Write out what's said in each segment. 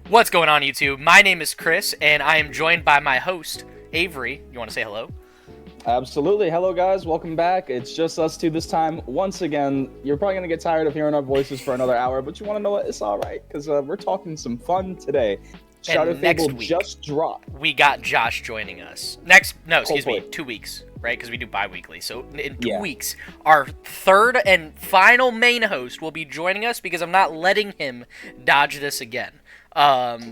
What's going on, YouTube? My name is Chris, and I am joined by my host, Avery. You want to say hello? Absolutely. Hello, guys. Welcome back. It's just us two this time. Once again, you're probably going to get tired of hearing our voices for another hour, but you want to know what? It's all right, because we're talking some fun today. Shadow Fable just dropped. We got Josh joining us. 2 weeks, right? Because we do bi-weekly. So in 2 weeks, our third and final main host will be joining us because I'm not letting him dodge this again.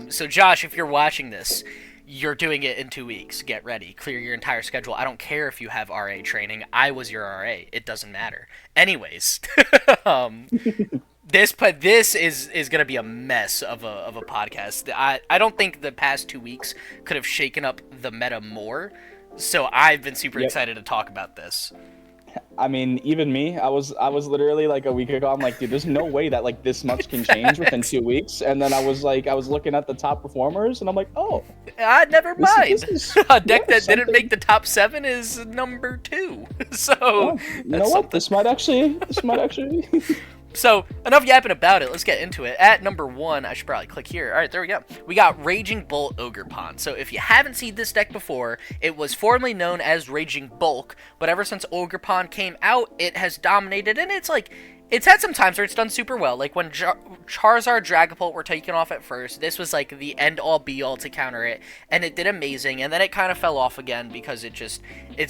So Josh, if you're watching this, you're doing it in 2 weeks. Get ready. Clear your entire schedule. I don't care if you have RA training. I was your RA. It doesn't matter. Anyways, this is gonna be a mess of a podcast. I don't think the past 2 weeks could have shaken up the meta more. So I've been super excited to talk about this. I mean, even me, I was literally like a week ago, I'm like, dude, there's no way that like this much can change within 2 weeks. And then I was looking at the top performers and I'm like, oh. Never mind. A deck that didn't make the top 7 is number 2. So, you know what? This might actually. So, enough yapping about it. Let's get into it. At number 1, I should probably click here. Alright, there we go. We got Raging Bolt Ogerpon. So, if you haven't seen this deck before, it was formerly known as Raging Bulk, but ever since Ogerpon came out, it has dominated, and it's had some times where it's done super well. Like, when Charizard, Dragapult were taken off at first, this was, like, the end-all, be-all to counter it, and it did amazing, and then it kind of fell off again because it's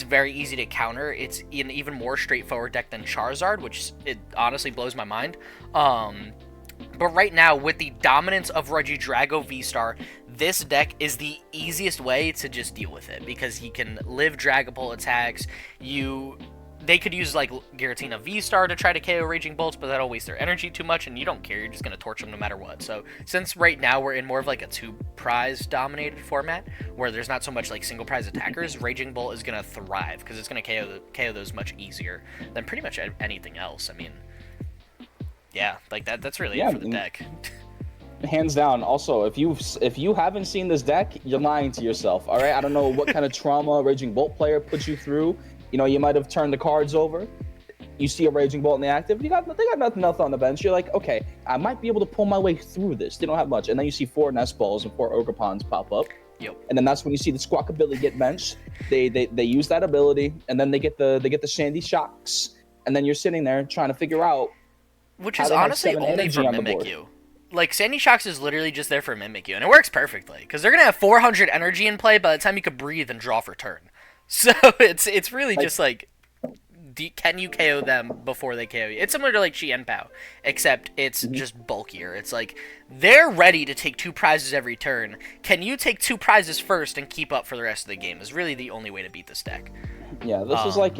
very easy to counter. It's an even more straightforward deck than Charizard, which it honestly blows my mind. But right now, with the dominance of Regidrago V-Star, this deck is the easiest way to just deal with it, because he can live Dragapult attacks. They could use, like, Giratina V-Star to try to KO Raging Bolts, but that'll waste their energy too much, and you don't care. You're just going to torch them no matter what. So, since right now we're in more of, like, a two-prize-dominated format, where there's not so much, like, single-prize attackers, Raging Bolt is going to thrive, because it's going to KO those much easier than pretty much anything else. I mean, yeah, like, that's really it for the deck. Hands down. Also, if you haven't seen this deck, you're lying to yourself, all right? I don't know what kind of trauma a Raging Bolt player put you through. You know, you might have turned the cards over. You see a Raging Bolt in the active. They got nothing else on the bench. You're like, okay, I might be able to pull my way through this. They don't have much. And then you see 4 Nest Balls and 4 Ogerpons pop up. Yep. And then that's when you see the Squawkabilly get benched. They use that ability, and then they get the Sandy Shocks. And then you're sitting there trying to figure out. Which is honestly only for Mimikyu. Like, Sandy Shocks is literally just there for Mimikyu, and it works perfectly, because they're going to have 400 energy in play by the time you could breathe and draw for turn. So it's really just like, can you KO them before they KO you? It's similar to like Qianpao, except it's just bulkier. It's like, they're ready to take 2 prizes every turn. Can you take 2 prizes first and keep up for the rest of the game is really the only way to beat this deck. Yeah, this is like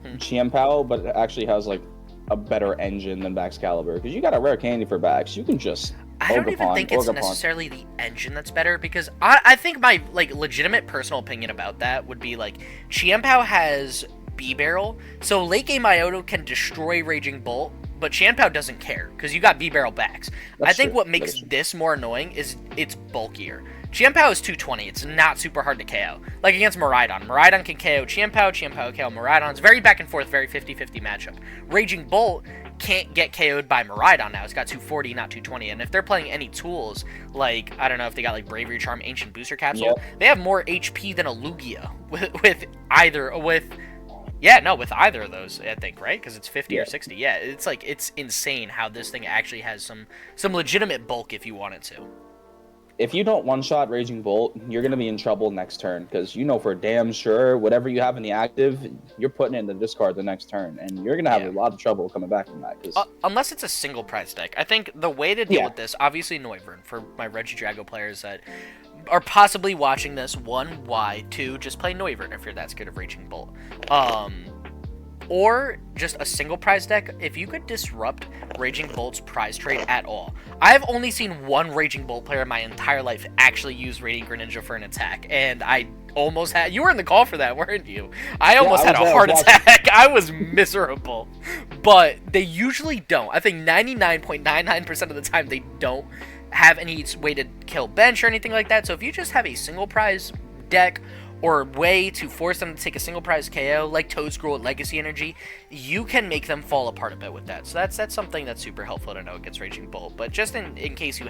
Qianpao, but it actually has like a better engine than Baxcalibur, because you got a rare candy for Bax. You can just I don't even think it's necessarily the engine that's better, because I think my like legitimate personal opinion about that would be like, Qianpao has B-Barrel, so late game Iodo can destroy Raging Bolt, but Qianpao doesn't care, because you got B-Barrel Bax. I think what makes this more annoying is it's bulkier. Qianpao is 220, it's not super hard to KO. Like against Miraidon. Miraidon can KO Qianpao, Qianpao KO Miraidon. It's very back and forth, very 50-50 matchup. Raging Bolt can't get KO'd by Miraidon now. It's got 240, not 220. And if they're playing any tools, like, I don't know if they got like Bravery Charm, Ancient Booster Capsule, they have more HP than a Lugia with either of those, I think, right? Because it's 50 or 60. Yeah, it's like, it's insane how this thing actually has some legitimate bulk if you wanted to. If you don't one-shot Raging Bolt, you're going to be in trouble next turn, because you know for damn sure whatever you have in the active, you're putting it in the discard the next turn, and you're going to have a lot of trouble coming back from that. Unless it's a single prize deck. I think the way to deal with this, obviously Noivern, for my Regidrago players that are possibly watching this, 1, why? 2, just play Noivern if you're that scared of Raging Bolt. Or just a single prize deck, if you could disrupt Raging Bolt's prize trade at all. I've only seen 1 Raging Bolt player in my entire life actually use Radiant Greninja for an attack, and I almost had... You were in the call for that, weren't you? I almost had a heart attack. I was miserable. But they usually don't. I think 99.99% of the time they don't have any way to kill bench or anything like that. So if you just have a single prize deck or way to force them to take a single prize KO, like Toadscroll with Legacy Energy, you can make them fall apart a bit with that. So that's something that's super helpful to know against Raging Bolt. But just in case you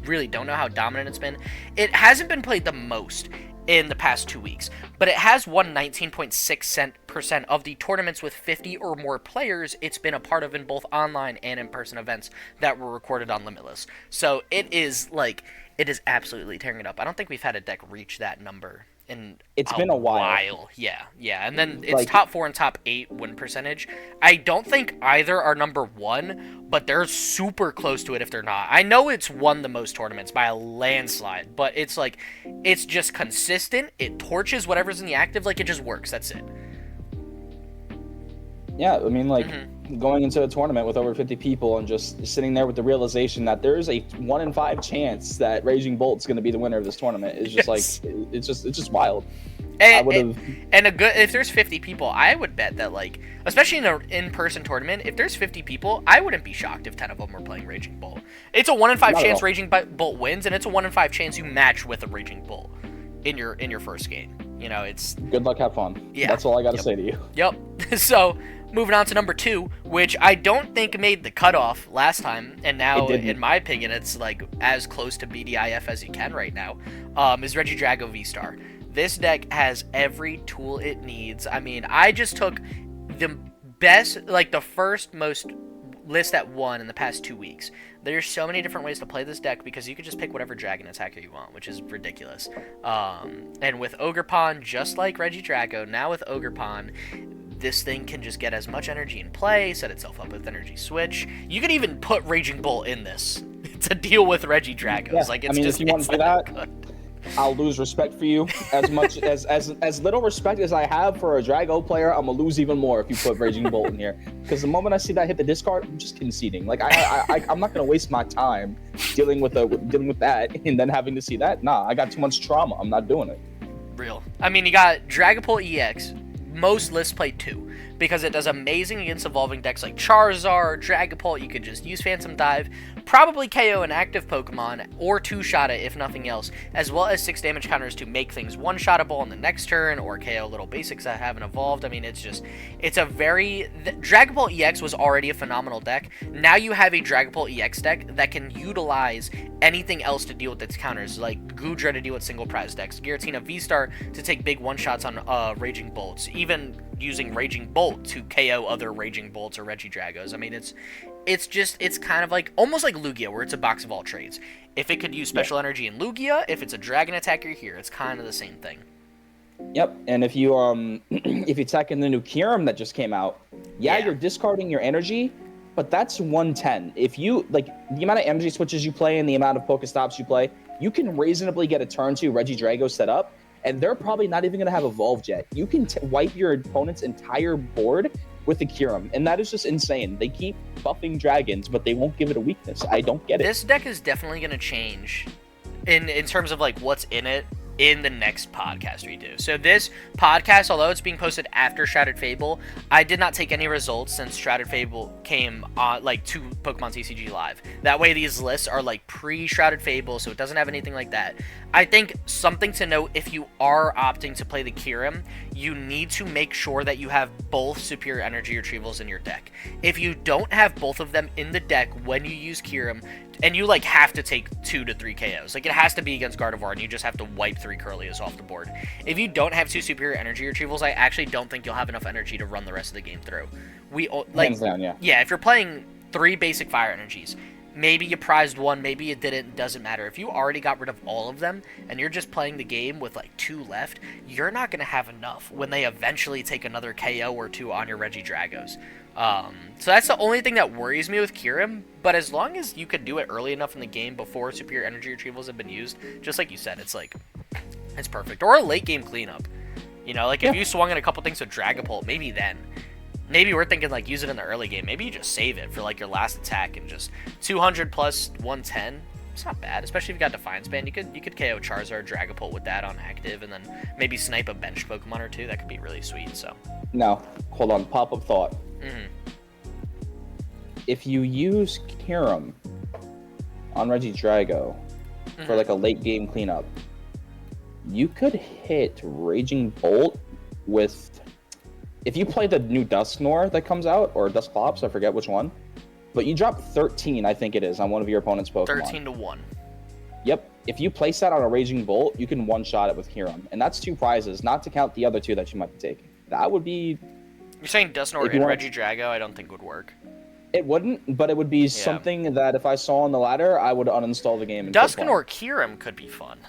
really don't know how dominant it's been, it hasn't been played the most in the past 2 weeks, but it has won 19.6% of the tournaments with 50 or more players it's been a part of in both online and in-person events that were recorded on Limitless. So it is absolutely tearing it up. I don't think we've had a deck reach that number in it's been a while. Yeah. And then it's top 4 and top 8 win percentage. I don't think either are number 1, but they're super close to it if they're not. I know it's won the most tournaments by a landslide, but it's just consistent. It torches whatever's in the active, it just works. That's it. Yeah, I mean, going into a tournament with over 50 people and just sitting there with the realization that there's a 1 in 5 chance that Raging Bolt's going to be the winner of this tournament is just it's just wild. If there's 50 people, I would bet that especially in an in-person tournament, if there's 50 people, I wouldn't be shocked if 10 of them were playing Raging Bolt. It's a 1 in 5 chance Raging Bolt wins, and it's a 1 in 5 chance you match with a Raging Bolt in your first game. It's good luck, have fun. Yeah, that's all I got to say to you. Yep. So moving on to number 2, which I don't think made the cutoff last time, and now, in my opinion, it's as close to BDIF as you can right now, is Regidrago V-Star. This deck has every tool it needs. I mean, I just took the best, the first most list at 1 in the past 2 weeks. There's so many different ways to play this deck because you could just pick whatever dragon attacker you want, which is ridiculous. And with Ogerpon, just like Regidrago, now with Ogerpon, this thing can just get as much energy in play, set itself up with energy switch. You could even put Raging Bolt in this to deal with Regidragos. Yeah, if you want to do that, good. I'll lose respect for you as much as little respect as I have for a Drago player. I'm gonna lose even more if you put Raging Bolt in here, because the moment I see that hit the discard, I'm just conceding. I'm not gonna waste my time dealing with that and then having to see that. Nah, I got too much trauma. I'm not doing it. Real. I mean, you got Dragapult EX. Most lists play 2 because it does amazing against evolving decks like Charizard, Dragapult. You could just use Phantom Dive, probably KO an active Pokemon, or 2-shot it if nothing else, as well as 6 damage counters to make things 1-shottable on the next turn, or KO little basics that haven't evolved. I mean, it's a very... Dragapult EX was already a phenomenal deck. Now you have a Dragapult EX deck that can utilize anything else to deal with its counters, like Goodra to deal with single prize decks, Giratina V-Star to take big 1-shots on Raging Bolts, even using Raging Bolt to KO other Raging Bolts or Regidragos. I mean, it's kind of almost like Lugia, where it's a box of all trades. If it could use special energy in Lugia, if it's a dragon attacker here, it's kind of the same thing. Yep, and if you if you attack in the new Kyurem that just came out, you're discarding your energy, but that's 110. If you the amount of energy switches you play and the amount of Pokestops you play, you can reasonably get a turn 2 Regidrago set up, and they're probably not even going to have evolved yet. You can wipe your opponent's entire board with the Kyurem, and that is just insane. They keep buffing dragons, but they won't give it a weakness. I don't get it. This deck is definitely going to change in terms of what's in it in the next podcast we do. So this podcast, although it's being posted after Shrouded Fable, I did not take any results since Shrouded Fable came on to Pokemon TCG Live. That way these lists are pre-Shrouded Fable, so it doesn't have anything like that. I think something to note, if you are opting to play the Kyurem, you need to make sure that you have both Superior Energy Retrievals in your deck. If you don't have both of them in the deck when you use Kyurem, and you have to take 2 to 3 KOs. It has to be against Gardevoir, and you just have to wipe 3 Curlias off the board. If you don't have 2 Superior Energy Retrievals, I actually don't think you'll have enough energy to run the rest of the game through. Hands down, yeah. Yeah, if you're playing 3 basic Fire Energies, maybe you prized 1, maybe you didn't, doesn't matter. If you already got rid of all of them, and you're just playing the game with 2 left, you're not going to have enough when they eventually take another KO or 2 on your Regidragos. So that's the only thing that worries me with Kyurem, but as long as you could do it early enough in the game before Superior Energy Retrievals have been used, just like you said, it's perfect. Or a late game cleanup. If you swung in a couple things with Dragapult, maybe then. Maybe we're thinking use it in the early game. Maybe you just save it for your last attack and just 200 plus 110. It's not bad, especially if you got Defiance Band. You could KO Charizard, Dragapult with that on active, and then maybe snipe a benched Pokemon or 2. That could be really sweet. So. Now, hold on. Pop-up thought. Mm-hmm. If you use Kyurem on Regidrago for a late game cleanup, you could hit Raging Bolt with, if you play the new Dusknoir that comes out, or Dusclops, I forget which one, but you drop 13, I think it is, on one of your opponent's Pokemon. 13 to 1. Yep. If you place that on a Raging Bolt, you can one-shot it with Hiram. And that's 2 prizes, not to count the other 2 that you might be taking. That would be... You're saying Dusknoir and Regidrago I don't think would work. It wouldn't, but it would be something that if I saw on the ladder, I would uninstall the game. And Dusknoir Hiram could be fun.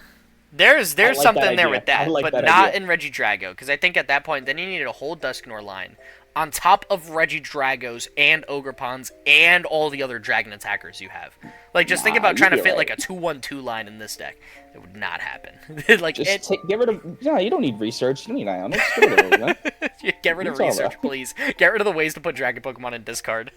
There's like something there with that, but not in Regidrago, because I think at that point, then you needed a whole Dusknoir line on top of Regidragos and Ogerpons and all the other dragon attackers you have. Like, just think about trying to fit like a 2-1-2 line in this deck. It would not happen. Like, just get rid of. Yeah, you don't need research. You don't need Ionics. Get rid of it. Get rid of research, please. Get rid of the ways to put dragon Pokemon in discard.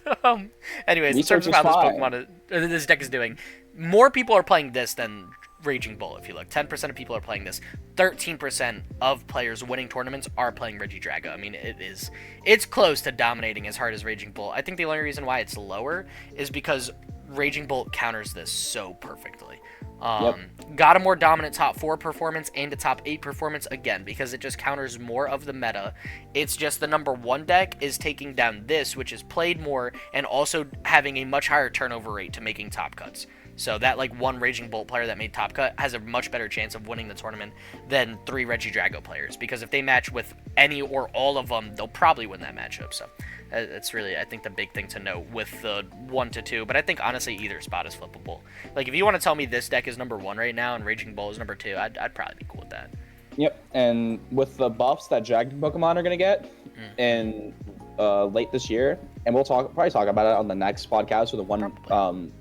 Anyways, in terms of how this deck is doing, more people are playing this than Raging Bull. If you look, 10% of people are playing this. 13% of players winning tournaments are playing Regidrago. I mean, it's close to dominating as hard as Raging Bull. I think the only reason why it's lower is because Raging Bolt counters this so perfectly. Got a more dominant top 4 performance and a top 8 performance, again, because it just counters more of the meta. It's just the number 1 deck is taking down this, which is played more, and also having a much higher turnover rate to making top cuts. So that, like, 1 Raging Bolt player that made top cut has a much better chance of winning the tournament than 3 Regidrago players, because if they match with any or all of them, they'll probably win that matchup. So that's really, I think, the big thing to know with the 1 to 2. But I think, honestly, either spot is flippable. Like, if you want to tell me this deck is number 1 right now and Raging Bull is number 2, I'd probably be cool with that. Yep, and with the buffs that Dragon Pokemon are going to get in late this year, and we'll probably talk about it on the next podcast or the one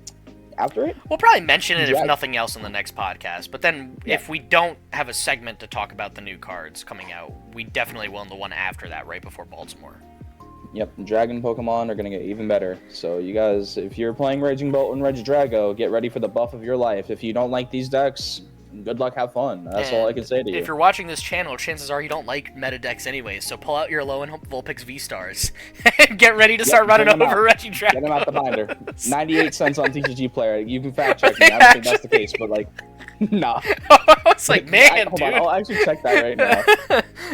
after it. We'll probably mention it if nothing else in the next podcast, but then if we don't have a segment to talk about the new cards coming out, we definitely will in the one after that, right before Baltimore. Yep, Dragon Pokemon are going to get even better. So you guys, if you're playing Raging Bolt and Regidrago, get ready for the buff of your life. If you don't like these decks, good luck, have fun. That's all I can say to you. If you're watching this channel, chances are you don't like meta decks anyways, so pull out your low and Vulpix V-Stars and get ready to start running over Regidrago. Get them out the binder. 98 cents on TCG Player. You can fact check me. I don't think that's the case, but like, nah. I was like, man, hold dude. on, I'll actually check that right now.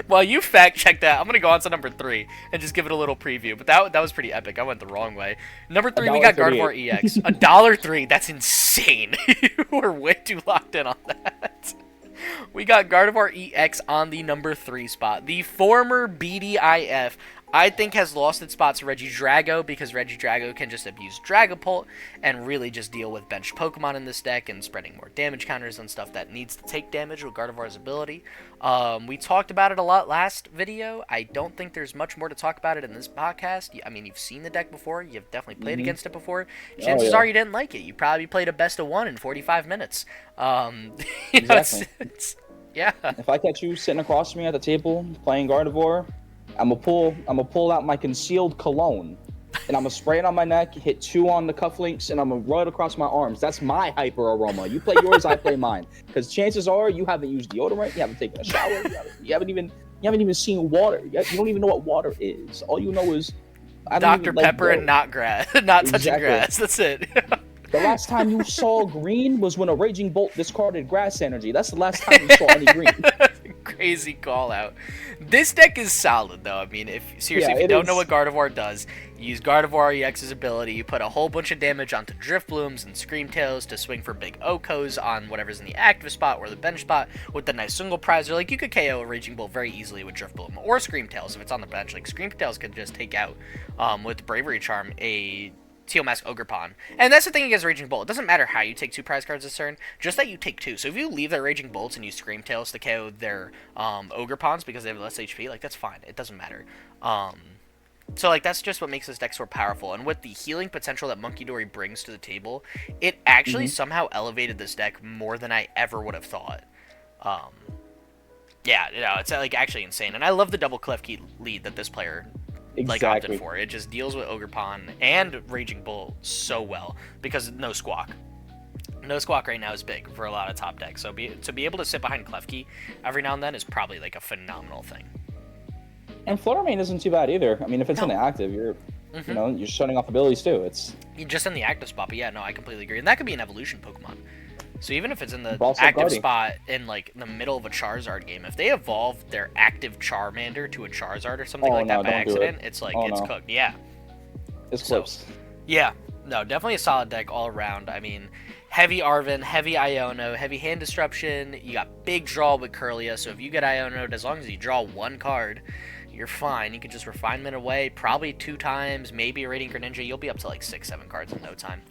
While you fact check that, I'm going to go on to number 3 and just give it a little preview. But that was pretty epic. I went the wrong way. Number 3, we got Gardevoir EX. $1.03. That's insane. You were way too locked in on that. We got Gardevoir EX on the number 3 spot. The former BDIF, I think, has lost its spot to Regidrago because Regidrago can just abuse Dragapult and really just deal with benched Pokemon in this deck and spreading more damage counters and stuff that needs to take damage with Gardevoir's ability. We talked about it a lot last video. I don't think there's much more to talk about it in this podcast. I mean, you've seen the deck before. You've definitely played against it before. Chances are you didn't like it. You probably played a best of 1 in 45 minutes. Exactly. Yeah. If I catch you sitting across from me at the table playing Gardevoir, I'm gonna pull out my concealed cologne, and I'm gonna spray it on my neck, hit 2 on the cufflinks, and I'm gonna rub it across my arms. That's my hyper aroma. You play yours, I play mine. Because chances are you haven't used deodorant, you haven't taken a shower, you haven't even seen water. You don't even know what water is. All you know is Dr. Pepper and not grass, not touching grass. That's it. The last time you saw green was when a Raging Bolt discarded grass energy. That's the last time you saw any green. Crazy call out. This deck is solid, though. I mean, if you don't know what Gardevoir does, you use Gardevoir EX's ability, you put a whole bunch of damage onto Driftblooms and Screamtails to swing for big Okos on whatever's in the active spot or the bench spot with the nice single prizer. Like, you could KO a Raging Bolt very easily with Driftbloom or Screamtails if it's on the bench. Like, Screamtails could just take out, with Bravery Charm, a Teal Mask Ogerpon. And that's the thing against Raging Bolt. It doesn't matter how you take 2 prize cards this turn, just that you take 2. So if you leave their Raging Bolts and use Screamtails to KO their Ogerpons because they have less HP, like, that's fine. It doesn't matter. So, like, that's just what makes this deck so powerful. And with the healing potential that Monkey Dory brings to the table, it actually somehow elevated this deck more than I ever would have thought. Yeah, it's, like, actually insane. And I love the double Klefki lead that this player opted for. It just deals with Ogerpon and Raging Bull so well because no Squawk. No Squawk right now is big for a lot of top decks. So to be able to sit behind Klefki every now and then is probably like a phenomenal thing. And Fluttermane isn't too bad either. I mean, if it's in the active, you're shutting off abilities too. You're just in the active spot, but yeah, no, I completely agree. And that could be an evolution Pokemon. So even if it's in the Also active Guardy. spot in like the middle of a Charizard game, if they evolve their active Charmander to a Charizard or something Oh, like no, that by don't do it. accident, it's like Oh, it's no. cooked. Yeah. It's So, close. yeah. No, definitely a solid deck all around. I mean, heavy Arven, heavy Iono, heavy hand disruption. You got big draw with Curlia, so if you get Iono'd, as long as you draw one card, you're fine. You can just refinement away, probably 2 times, maybe a Radiant Greninja. You'll be up to like 6-7 cards in no time.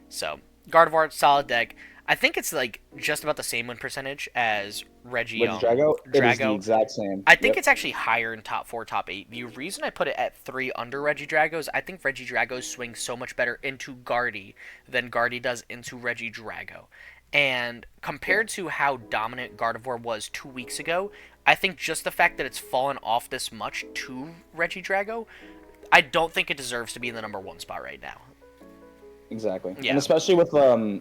So, Gardevoir, solid deck. I think it's like just about the same win percentage as Reggie Drago? It is the exact same. I think it's actually higher in top 4, top 8. The reason I put it at 3 under Reggie Drago's, I think Reggie Drago swings so much better into Guardy than Guardy does into Reggie Drago. And compared to how dominant Gardevoir was 2 weeks ago, I think just the fact that it's fallen off this much to Reggie Drago, I don't think it deserves to be in the number 1 spot right now. Exactly. Yeah. And especially with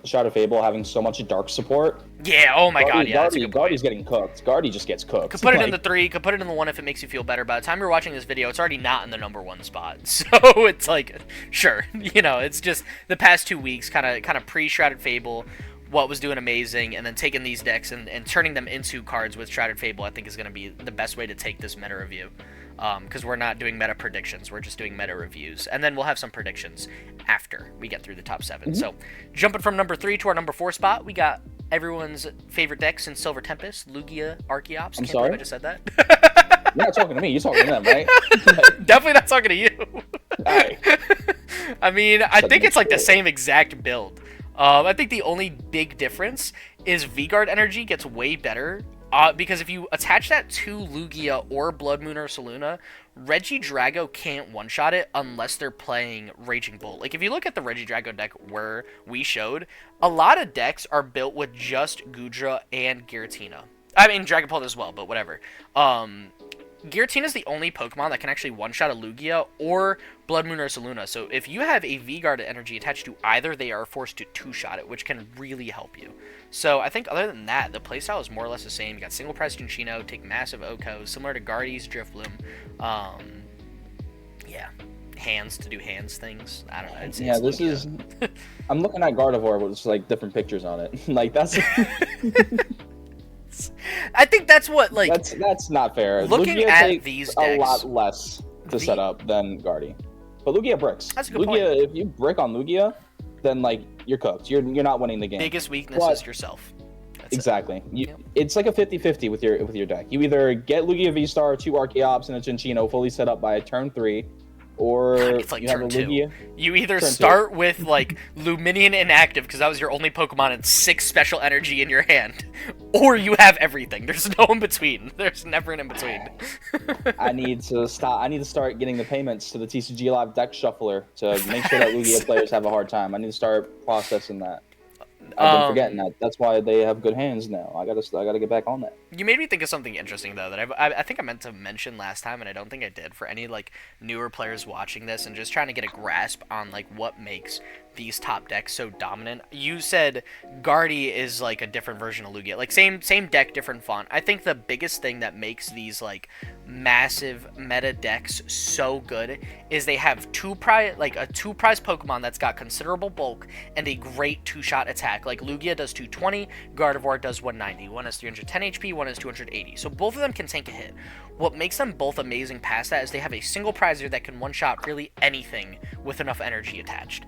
Shadow Fable having so much dark support. Yeah, oh my god, yeah, that's a good point. Guardy's getting cooked. Guardy just gets cooked. Could put it in the 3, could put it in the 1 if it makes you feel better. By the time you're watching this video, it's already not in the number 1 spot. So it's like, sure, you know, it's just the past 2 weeks, kind of pre-Shrouded Fable, what was doing amazing, and then taking these decks and turning them into cards with Shrouded Fable, I think is going to be the best way to take this meta review. Because we're not doing meta predictions, we're just doing meta reviews. And then we'll have some predictions after we get through the top 7. So, jumping from number 3 to our number 4 spot, we got everyone's favorite decks in Silver Tempest, Lugia, Archeops. I'm Can't sorry? believe I just said that. You're not talking to me, you're talking to them, right? Definitely not talking to you. Alright. I mean, I think it's like the same exact build. I think the only big difference is V-Guard energy gets way better. Because if you attach that to Lugia or Blood Moon or Saluna, Reggie Drago can't one-shot it unless they're playing Raging Bolt. Like, if you look at the Reggie Drago deck where we showed, a lot of decks are built with just Gudra and Giratina. I mean, Dragapult as well, but whatever. Giratina is the only Pokemon that can actually one-shot a Lugia or Blood Moon or Saluna. So if you have a V-Guard energy attached to either, they are forced to two-shot it, which can really help you. So I think other than that, the playstyle is more or less the same. You got single price Cinccino, take massive Okos, similar to Guardy's Drifloom. Yeah, hands to do hands things. I don't know. It's this Lugia. is. I'm looking at Gardevoir with like different pictures on it. Like that's. I think that's what like. That's not fair. Looking Lugia at takes these a decks, lot less to set up than Guardy, but Lugia bricks. That's a good Lugia, point. if you brick on Lugia, then like you're cooked. You're not winning the game. Biggest weakness is yourself. That's exactly. It's like a 50-50 with your deck. You either get Lugia V-Star, 2 Archeops, and a Cinccino fully set up by turn 3, or it's like you have turn a 2. Lugia. You either start with like Luminion inactive because that was your only Pokemon and 6 special energy in your hand, or you have everything. There's no in between. There's never an in between. I need to start getting the payments to the TCG Live deck shuffler to make sure that Lugia players have a hard time. I need to start processing that. I've been forgetting that. That's why they have good hands now. I gotta get back on that. You made me think of something interesting though that I think I meant to mention last time, and I don't think I did. For any like newer players watching this and just trying to get a grasp on like what makes these top decks so dominant. You said Guardy is like a different version of Lugia, like same deck, different font. I think the biggest thing that makes these like massive meta decks so good is they have a two prize Pokemon that's got considerable bulk and a great 2-shot attack. Like Lugia does 220, Gardevoir does 190. One has 310 HP, one has 280. So both of them can tank a hit. What makes them both amazing past that is they have a single prizer that can one-shot really anything with enough energy attached.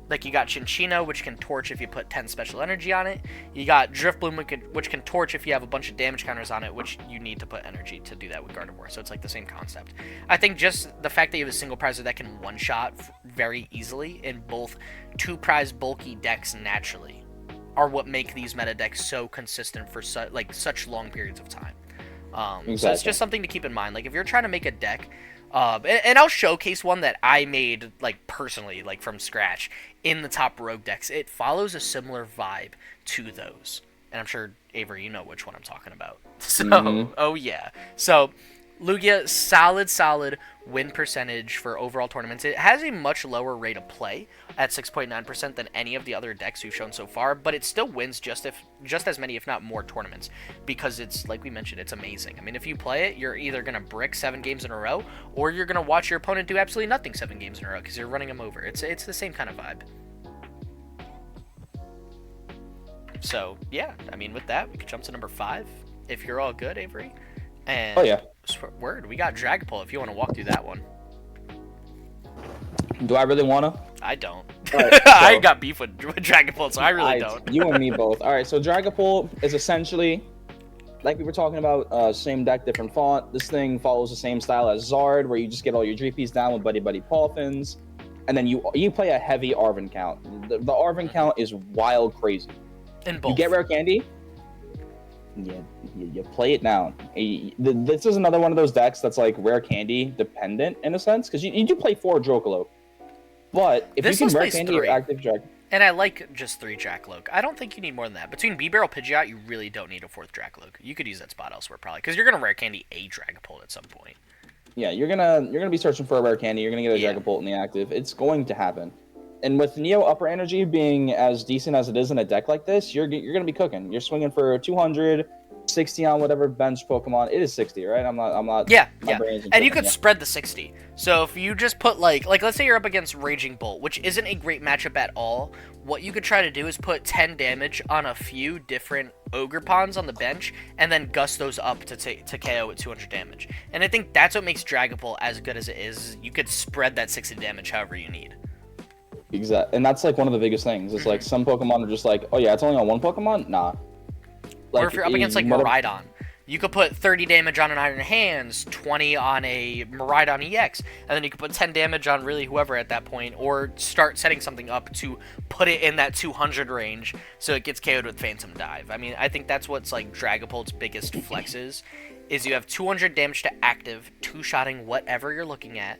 Like you got Cinccino, which can torch if you put 10 special energy on it. You got Drifloom, which can torch if you have a bunch of damage counters on it, which you need to put energy to do that with Gardevoir. So it's like the same concept. I think just the fact that you have a single prizer that can one-shot very easily in both 2-prize bulky decks naturally are what make these meta decks so consistent for such long periods of time. Exactly. So it's just something to keep in mind. Like if you're trying to make a deck, and I'll showcase one that I made like personally, like from scratch in the top rogue decks. It follows a similar vibe to those, and I'm sure Avery, you know which one I'm talking about. So, oh yeah. So Lugia, solid win percentage for overall tournaments. It has a much lower rate of play at 6.9% than any of the other decks we've shown so far, but it still wins just as many, if not more, tournaments because it's, like we mentioned, it's amazing. I mean, if you play it, you're either going to brick 7 games in a row, or you're going to watch your opponent do absolutely nothing 7 games in a row because you're running them over. It's the same kind of vibe. So yeah, I mean, with that, we could jump to number 5 if you're all good, Avery. And Oh yeah. word, we got Dragapult if you want to walk through that one. Do I really wanna? I don't. Right, I so- got beef with Dragapult, so I really don't. You and me both. All right, so Dragapult is essentially, like we were talking about, same deck, different font. This thing follows the same style as Zard, where you just get all your GPs down with Buddy Buddy Paulfins, and then you play a heavy Arven count. The Arven count is wild crazy. In both. You get rare candy. Yeah, you play it down. This is another one of those decks that's like rare candy dependent in a sense, because you do play 4 Drocolope. But if This you list can rare plays candy 3. your active Drag, And I like just 3 Jackalope. I don't think you need more than that. Between B-Barrel, Pidgeot, you really don't need a 4th Jackalope. You could use that spot elsewhere probably, because you're gonna rare candy a Dragapult at some point. yeah, you're gonna be searching for a rare candy. You're gonna get a Yeah. Dragapult in the active. It's going to happen. And with Neo Upper Energy being as decent as it is in a deck like this, you're gonna be cooking. You're swinging for 200, 60 on whatever bench Pokemon. It is 60, right? I'm not. Yeah, my yeah. brain's And you tripping, could yeah. spread the 60. So if you just put like let's say you're up against Raging Bolt, which isn't a great matchup at all. What you could try to do is put 10 damage on a few different Ogre Pawns on the bench, and then gust those up to KO at 200 damage. And I think that's what makes Dragapult as good as it is. You could spread that 60 damage however you need. Exactly, and that's like one of the biggest things. It's like some Pokemon are just like, oh yeah, it's only on one Pokemon. Nah. Or if you're up against like Miraidon, you could put 30 damage on an Iron Hands, 20 on a Miraidon EX, and then you could put 10 damage on really whoever at that point, or start setting something up to put it in that 200 range so it gets KO'd with Phantom Dive. I mean, I think that's what's like Dragapult's biggest flexes, is you have 200 damage to active, 2-shotting whatever you're looking at,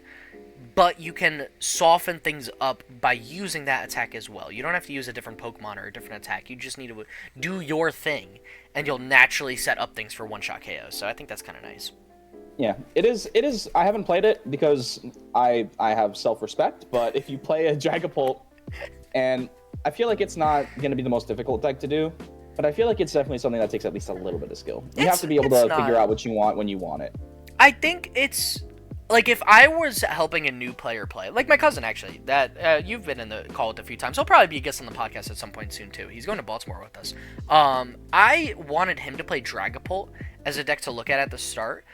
but you can soften things up by using that attack as well. You don't have to use a different Pokemon or a different attack. You just need to do your thing, and you'll naturally set up things for one-shot KO. So I think that's kind of nice. Yeah, it is. I haven't played it because I have self-respect. But if you play a Dragapult, and I feel like it's not going to be the most difficult deck to do, but I feel like it's definitely something that takes at least a little bit of skill. You have to be able to figure out what you want when you want it. I think it's like if I was helping a new player play, like my cousin actually, that you've been in the call with a few times. He'll probably be a guest on the podcast at some point soon too. He's going to Baltimore with us. I wanted him to play Dragapult as a deck to look at the start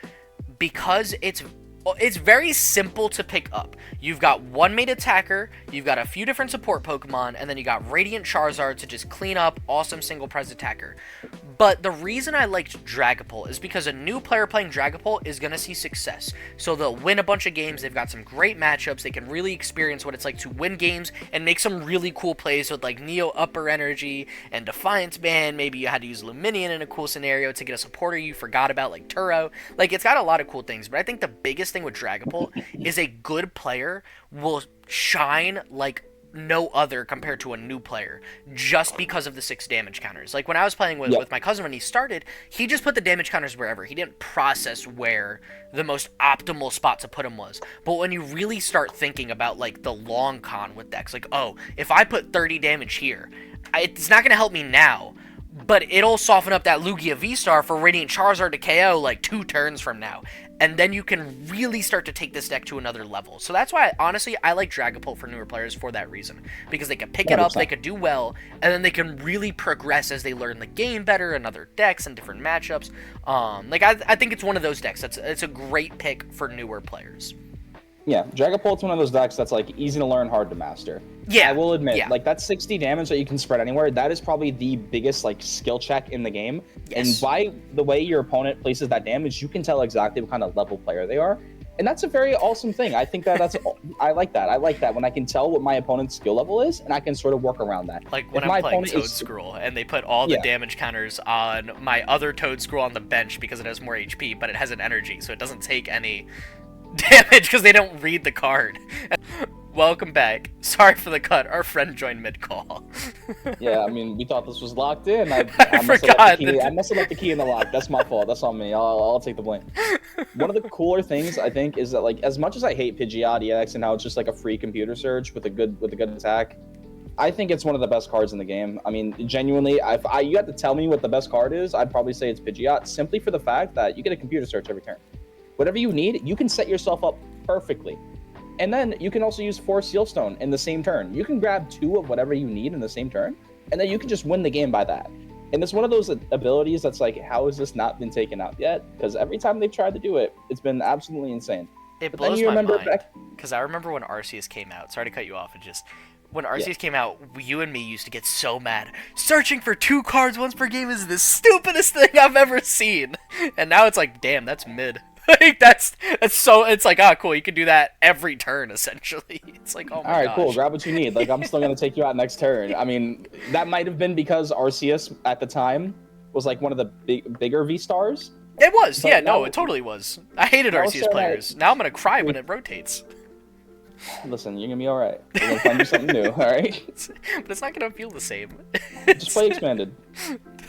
because it's very simple to pick up. You've got one made attacker, you've got a few different support Pokemon, and then you got Radiant Charizard to just clean up awesome single prize attacker. But the reason I liked Dragapult is because a new player playing Dragapult is going to see success. So they'll win a bunch of games, they've got some great matchups, they can really experience what it's like to win games and make some really cool plays with like Neo Upper Energy and Defiance Band. Maybe you had to use Luminion in a cool scenario to get a supporter you forgot about like Turo. Like it's got a lot of cool things, but I think the biggest thing with Dragapult is a good player will shine like no other compared to a new player just because of the 6 damage counters. Like when I was playing with my cousin when he started, he just put the damage counters wherever. He didn't process where the most optimal spot to put him was. But when you really start thinking about like the long con with decks, like, oh, if I put 30 damage here, it's not going to help me now, but it'll soften up that Lugia V-Star for Radiant Charizard to KO like 2 turns from now. And then you can really start to take this deck to another level. So that's why, honestly, I like Dragapult for newer players for that reason. Because they can pick it up, they can do well, and then they can really progress as they learn the game better and other decks and different matchups. I think it's one of those decks. It's a great pick for newer players. Yeah, Dragapult's one of those decks that's like easy to learn, hard to master. Yeah, I will admit, like that 60 damage that you can spread anywhere, that is probably the biggest like skill check in the game. Yes. And by the way your opponent places that damage, you can tell exactly what kind of level player they are. And that's a very awesome thing. I think that's I like that. I like that when I can tell what my opponent's skill level is, and I can sort of work around that. Like when I'm playing Toadscruel, and they put all the damage counters on my other Toadscruel on the bench because it has more HP, but it has an energy, so it doesn't take any damage because they don't read the card. Welcome back. Sorry for the cut. Our friend joined mid-call. Yeah, I mean, we thought this was locked in. I forgot. I must have left the key in the lock. That's my fault. That's on me. I'll take the blame. One of the cooler things I think is that, like, as much as I hate Pidgeot EX and how it's just like a free computer search with a good attack, I think it's one of the best cards in the game. I mean, genuinely, if you had to tell me what the best card is, I'd probably say it's Pidgeot, simply for the fact that you get a computer search every turn. Whatever you need, you can set yourself up perfectly. And then you can also use 4 Sealstone in the same turn. You can grab 2 of whatever you need in the same turn, and then you can just win the game by that. And it's one of those abilities that's like, how has this not been taken out yet? Because every time they've tried to do it, it's been absolutely insane. It But blows then you my remember mind back, because I remember when Arceus came out. Sorry to cut you off. It just when Arceus came out, you and me used to get so mad. Searching for 2 cards once per game is the stupidest thing I've ever seen. And now it's like, damn, that's mid. Like that's so. It's like, ah, cool. You can do that every turn essentially. It's like, oh my all right, gosh. cool, grab what you need. Like, I'm still gonna take you out next turn. I mean, that might have been because Arceus at the time was like one of the bigger V stars. It was, But yeah, now- no, it totally was. I hated now Arceus Sarah- players. Now I'm gonna cry when it rotates. Listen, you're gonna be all right. We're gonna find you something new. All right, But it's not gonna feel the same. just play expanded.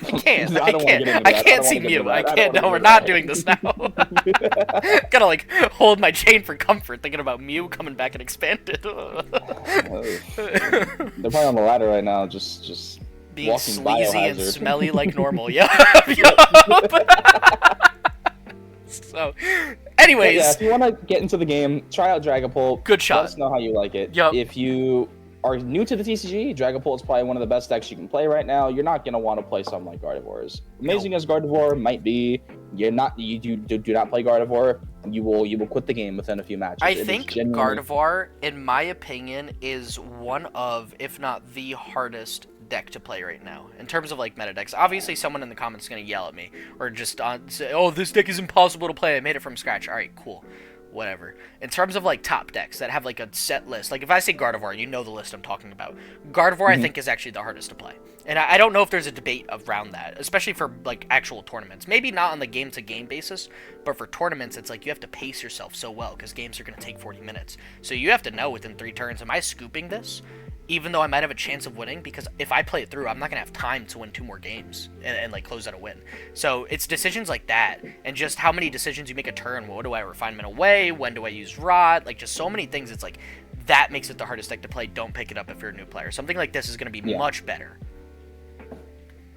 I can't. I I don't wanna get can't. into I that. can't don't see wanna get into Mew. I that. can't. don't No, we're wanna not get doing into this now. Gotta like hold my chain for comfort, thinking about Mew coming back and expanded. that. They're probably on the ladder right now, just Being walking sleazy and biohazard. smelly like normal. Yup. So, anyways, Yeah, if you want to get into the game, try out Dragapult. Good shot. Let us know how you like it. Yup. If you are new to the TCG, Dragapult is probably one of the best decks you can play right now. You're not going to want to play something like Gardevoir. Amazing as Gardevoir might be, you do not play Gardevoir. You will quit the game within a few matches. I It is think genuinely- Gardevoir, in my opinion, is one of, if not the hardest deck to play right now in terms of like meta decks. Obviously, someone in the comments is gonna yell at me or just say, "Oh, this deck is impossible to play. I made it from scratch." All right, cool, whatever. In terms of like top decks that have like a set list, like if I say Gardevoir, you know the list I'm talking about. Gardevoir, I think, is actually the hardest to play, and I don't know if there's a debate around that, especially for like actual tournaments. Maybe not on the game-to-game basis, but for tournaments, it's like you have to pace yourself so well because games are gonna take 40 minutes, so you have to know within 3 turns, am I scooping this? Even though I might have a chance of winning, because if I play it through, I'm not going to have time to win 2 more games and like close out a win. So it's decisions like that, and just how many decisions you make a turn. What do I refinement away? When do I use rod? Like, just so many things. It's like, that makes it the hardest deck to play. Don't pick it up if you're a new player. Something like this is going to be much better.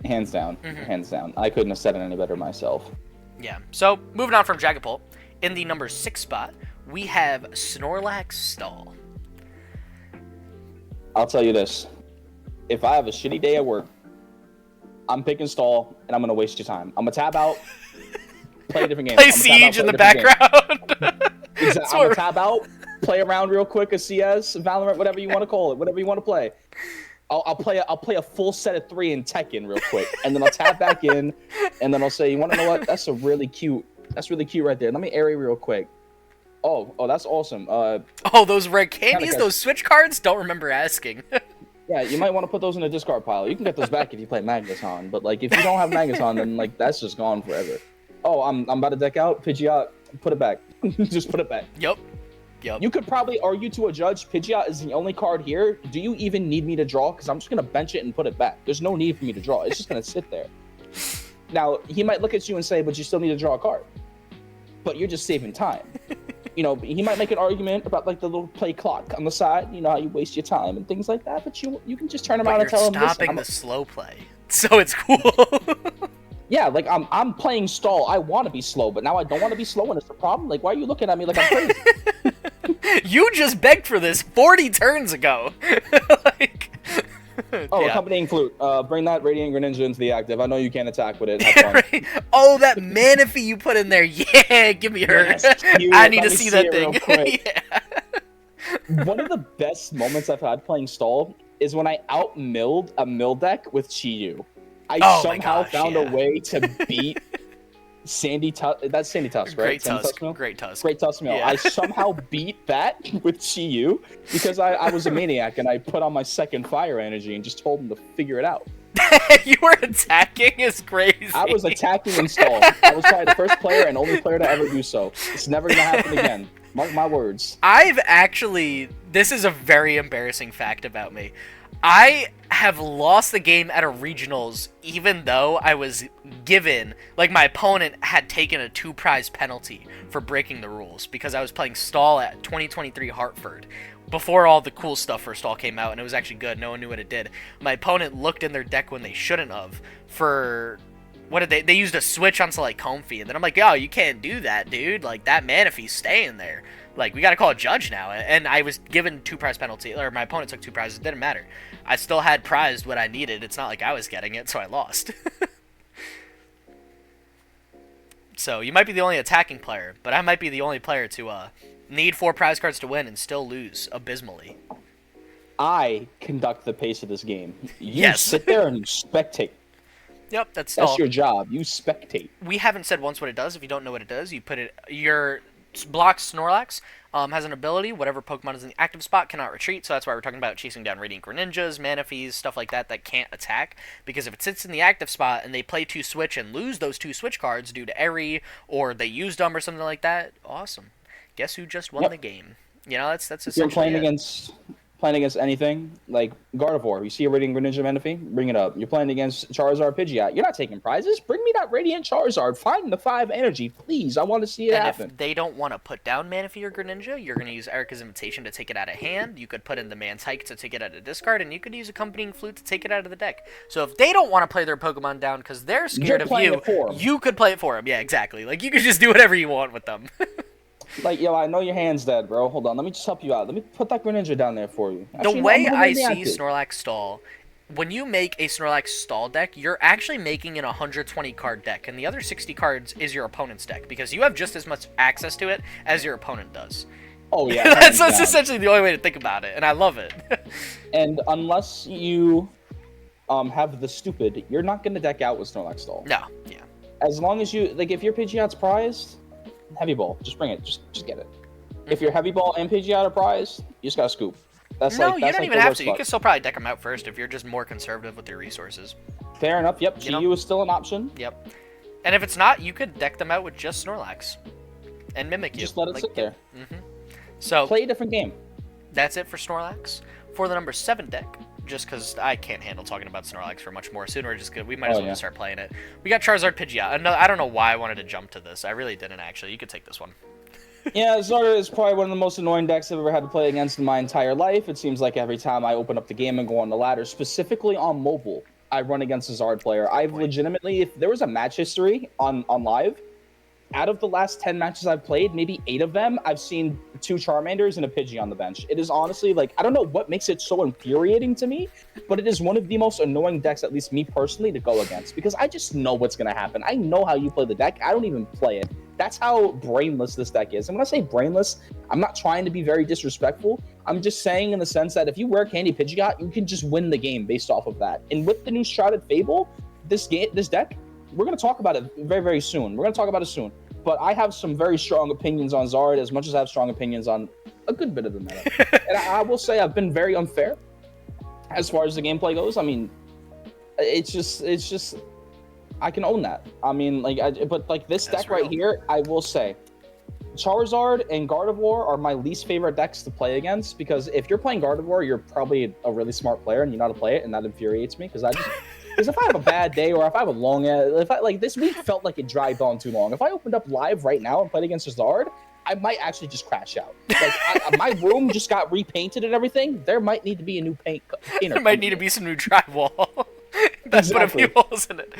Hands down. Hands down. I couldn't have said it any better myself. Yeah. So, moving on from Dragapult, in the number 6 spot, we have Snorlax Stall. I'll tell you this. If I have a shitty day at work, I'm picking stall, and I'm going to waste your time. I'm going to tab out, play a different game. Play Siege in the background. Exactly. I'm going to tab out, play around real quick, a CS, Valorant, whatever you want to call it, whatever you want to play. I'll play a full set of 3 in Tekken real quick, and then I'll tab back in, and then I'll say, you want to know what? That's really cute right there. Let me Airy real quick. Oh, that's awesome. Oh, those red candies, those Switch cards? Don't remember asking. Yeah, you might want to put those in the discard pile. You can get those back if you play Magneton, but like if you don't have Magneton, then like that's just gone forever. Oh, I'm about to deck out Pidgeot. Put it back. Just put it back. Yep. You could probably argue to a judge, Pidgeot is the only card here. Do you even need me to draw? Because I'm just gonna bench it and put it back. There's no need for me to draw. It's just gonna sit there. Now he might look at you and say, but you still need to draw a card. But you're just saving time. You know, he might make an argument about like the little play clock on the side. You know how you waste your time and things like that. But you can just turn around and tell him, stopping the slow play, so it's cool. Yeah, like I'm playing stall. I want to be slow, but now I don't want to be slow, and it's the problem. Like, why are you looking at me like I'm crazy? You just begged for this 40 turns ago. Like, yeah. Accompanying flute. Bring that Radiant Greninja into the active. I know you can't attack with it. Have fun. Right? Oh, that Manaphy you put in there. Yeah, give me her. Yes, I need to see that it thing. real quick. Yeah. One of the best moments I've had playing stall is when I out-milled a mill deck with Chi-Yu. I somehow found a way to beat Sandy Tusk. That's Sandy Tusk, right? Great Tusk. Great Tusk Mill. Yeah. I somehow beat that with Chi-Yu because I was a maniac and I put on my second fire energy and just told him to figure it out. You were attacking is crazy. I was attacking and stall. I was probably the first player and only player to ever do so. It's never going to happen again. Mark my words. This is a very embarrassing fact about me. I have lost the game at a regionals, even though I was given, like my opponent had taken a 2-prize penalty for breaking the rules because I was playing stall at 2023 Hartford before all the cool stuff for stall came out, and it was actually good. No one knew what it did. My opponent looked in their deck when they shouldn't have for... What did they used a switch onto like Comfy, and then I'm like, yo, you can't do that, dude. Like, that Manaphy's staying there. Like, we got to call a judge now. And I was given 2 prize penalty, or my opponent took 2 prizes. It didn't matter. I still had prized what I needed. It's not like I was getting it, so I lost. So you might be the only attacking player, but I might be the only player to need 4 prize cards to win and still lose abysmally. I conduct the pace of this game. You Yes. sit there and spectate. Yep, that's That's all. your job. You spectate. We haven't said once what it does. If you don't know what it does, you put it. Your block Snorlax has an ability. Whatever Pokemon is in the active spot cannot retreat. So that's why we're talking about chasing down Radiant Greninjas, Manaphies, stuff like that can't attack. Because if it sits in the active spot and they play 2 switch and lose those 2 switch cards due to Avery or they used them or something like that, awesome. Guess who just won the game? You know, that's essentially You're playing against anything like Gardevoir. You see a Radiant Greninja Manaphy, bring it up. You're playing against Charizard Pidgeot. You're not taking prizes. Bring me that Radiant Charizard. Find the 5 energy, please. I want to see it happen. If they don't want to put down Manaphy or Greninja, you're going to use Erica's Invitation to take it out of hand. You could put in the Man's Hike to take it out of discard, and you could use Accompanying Flute to take it out of the deck. So if they don't want to play their Pokemon down because they're scared of you, you could play it for them. Yeah, exactly. Like, you could just do whatever you want with them. Like, yo, I know your hand's dead, bro. Hold on. Let me just help you out. Let me put that Greninja down there for you. Actually, the way I see Snorlax stall, when you make a Snorlax stall deck, you're actually making an 120 card deck, and the other 60 cards is your opponent's deck, because you have just as much access to it as your opponent does. Oh, yeah. That's essentially the only way to think about it, and I love it. And unless you have the stupid, you're not going to deck out with Snorlax stall. No, yeah. As long as you, like, if your Pidgeot's prized, Heavy Ball, just bring it, just get it. If your Heavy Ball and Pidgeot are prized, you just gotta scoop. That's no, you don't even have to. You can still probably deck them out first if you're just more conservative with your resources. Fair enough. Yep, GU is still an option. Yep. And if it's not, you could deck them out with just Snorlax and Mimikyu. Just let it sit there. So play a different game. That's it for Snorlax. For the number 7 deck, just because I can't handle talking about Snorlax for much more. Sooner, we might as well just start playing it. We got Charizard Pidgeot. I don't know why I wanted to jump to this. I really didn't, actually. You could take this one. Yeah, Zard is probably one of the most annoying decks I've ever had to play against in my entire life. It seems like every time I open up the game and go on the ladder, specifically on mobile, I run against a Zard player. I've legitimately, if there was a match history on live, out of the last 10 matches I've played, maybe 8 of them, I've seen 2 Charmanders and a Pidgey on the bench. It is honestly, like, I don't know what makes it so infuriating to me, but it is one of the most annoying decks, at least me personally, to go against, because I just know what's going to happen. I know how you play the deck. I don't even play it. That's how brainless this deck is. And when I say brainless, I'm not trying to be very disrespectful. I'm just saying in the sense that if you wear Candy Pidgeot, you can just win the game based off of that. And with the new Shrouded Fable, this deck, we're going to talk about it very, very soon. We're going to talk about it soon. But I have some very strong opinions on Zard, as much as I have strong opinions on a good bit of the meta. And I will say I've been very unfair as far as the gameplay goes. I mean, it's just, I can own that. I mean, but this deck right here, I will say, Charizard and Gardevoir are my least favorite decks to play against, because if you're playing Gardevoir, you're probably a really smart player and you know how to play it, and that infuriates me, because if I have a bad day, or if I have a long, this week felt like it dragged on too long. If I opened up live right now and played against Zard, I might actually just crash out. Like, my room just got repainted and everything. There might need to be a new painter. There might need to be some new drywall. That's put a few holes in it.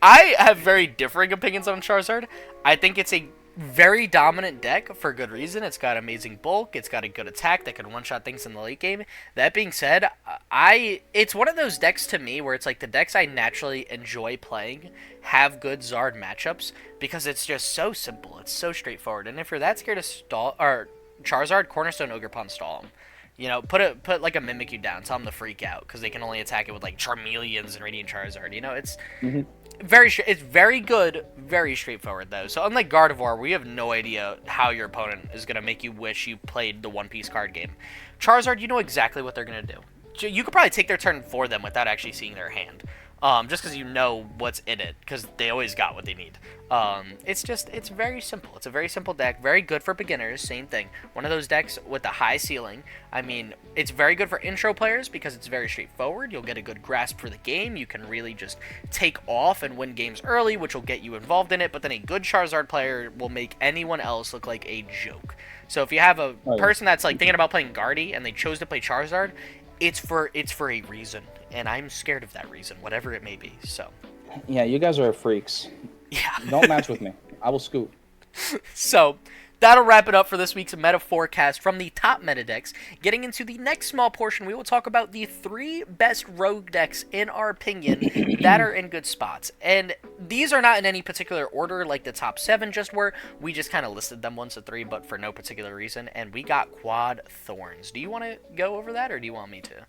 I have very differing opinions on Charizard. I think it's a very dominant deck for good reason. It's got amazing bulk. It's got a good attack that can one-shot things in the late game. That being said, it's one of those decks to me where it's like the decks I naturally enjoy playing have good Zard matchups, because it's just so simple. It's so straightforward. And if you're that scared of Charizard, Cornerstone Ogerpon stall him. You know, put like a Mimikyu down, tell them to freak out, because they can only attack it with like Charmeleons and Radiant Charizard. You know, it's it's very good, very straightforward though. So unlike Gardevoir, where you have no idea how your opponent is gonna make you wish you played the one-piece card game, Charizard, you know exactly what they're gonna do. You could probably take their turn for them without actually seeing their hand. Just because you know what's in it, because they always got what they need. It's very simple. It's a very simple deck, very good for beginners, same thing. One of those decks with a high ceiling. I mean, it's very good for intro players because it's very straightforward. You'll get a good grasp for the game. You can really just take off and win games early, which will get you involved in it, but then a good Charizard player will make anyone else look like a joke. So if you have a person that's like thinking about playing Guardy and they chose to play Charizard, it's for a reason, and I'm scared of that reason, whatever it may be. So, yeah, you guys are freaks. Yeah, don't match with me. I will scoot. So, that'll wrap it up for this week's meta forecast from the top meta decks. Getting into the next small portion, we will talk about the 3 best rogue decks, in our opinion, that are in good spots. And these are not in any particular order like the top 7 just were. We just kind of listed them 1 to 3, but for no particular reason. And we got Quad Thorns. Do you want to go over that, or do you want me to?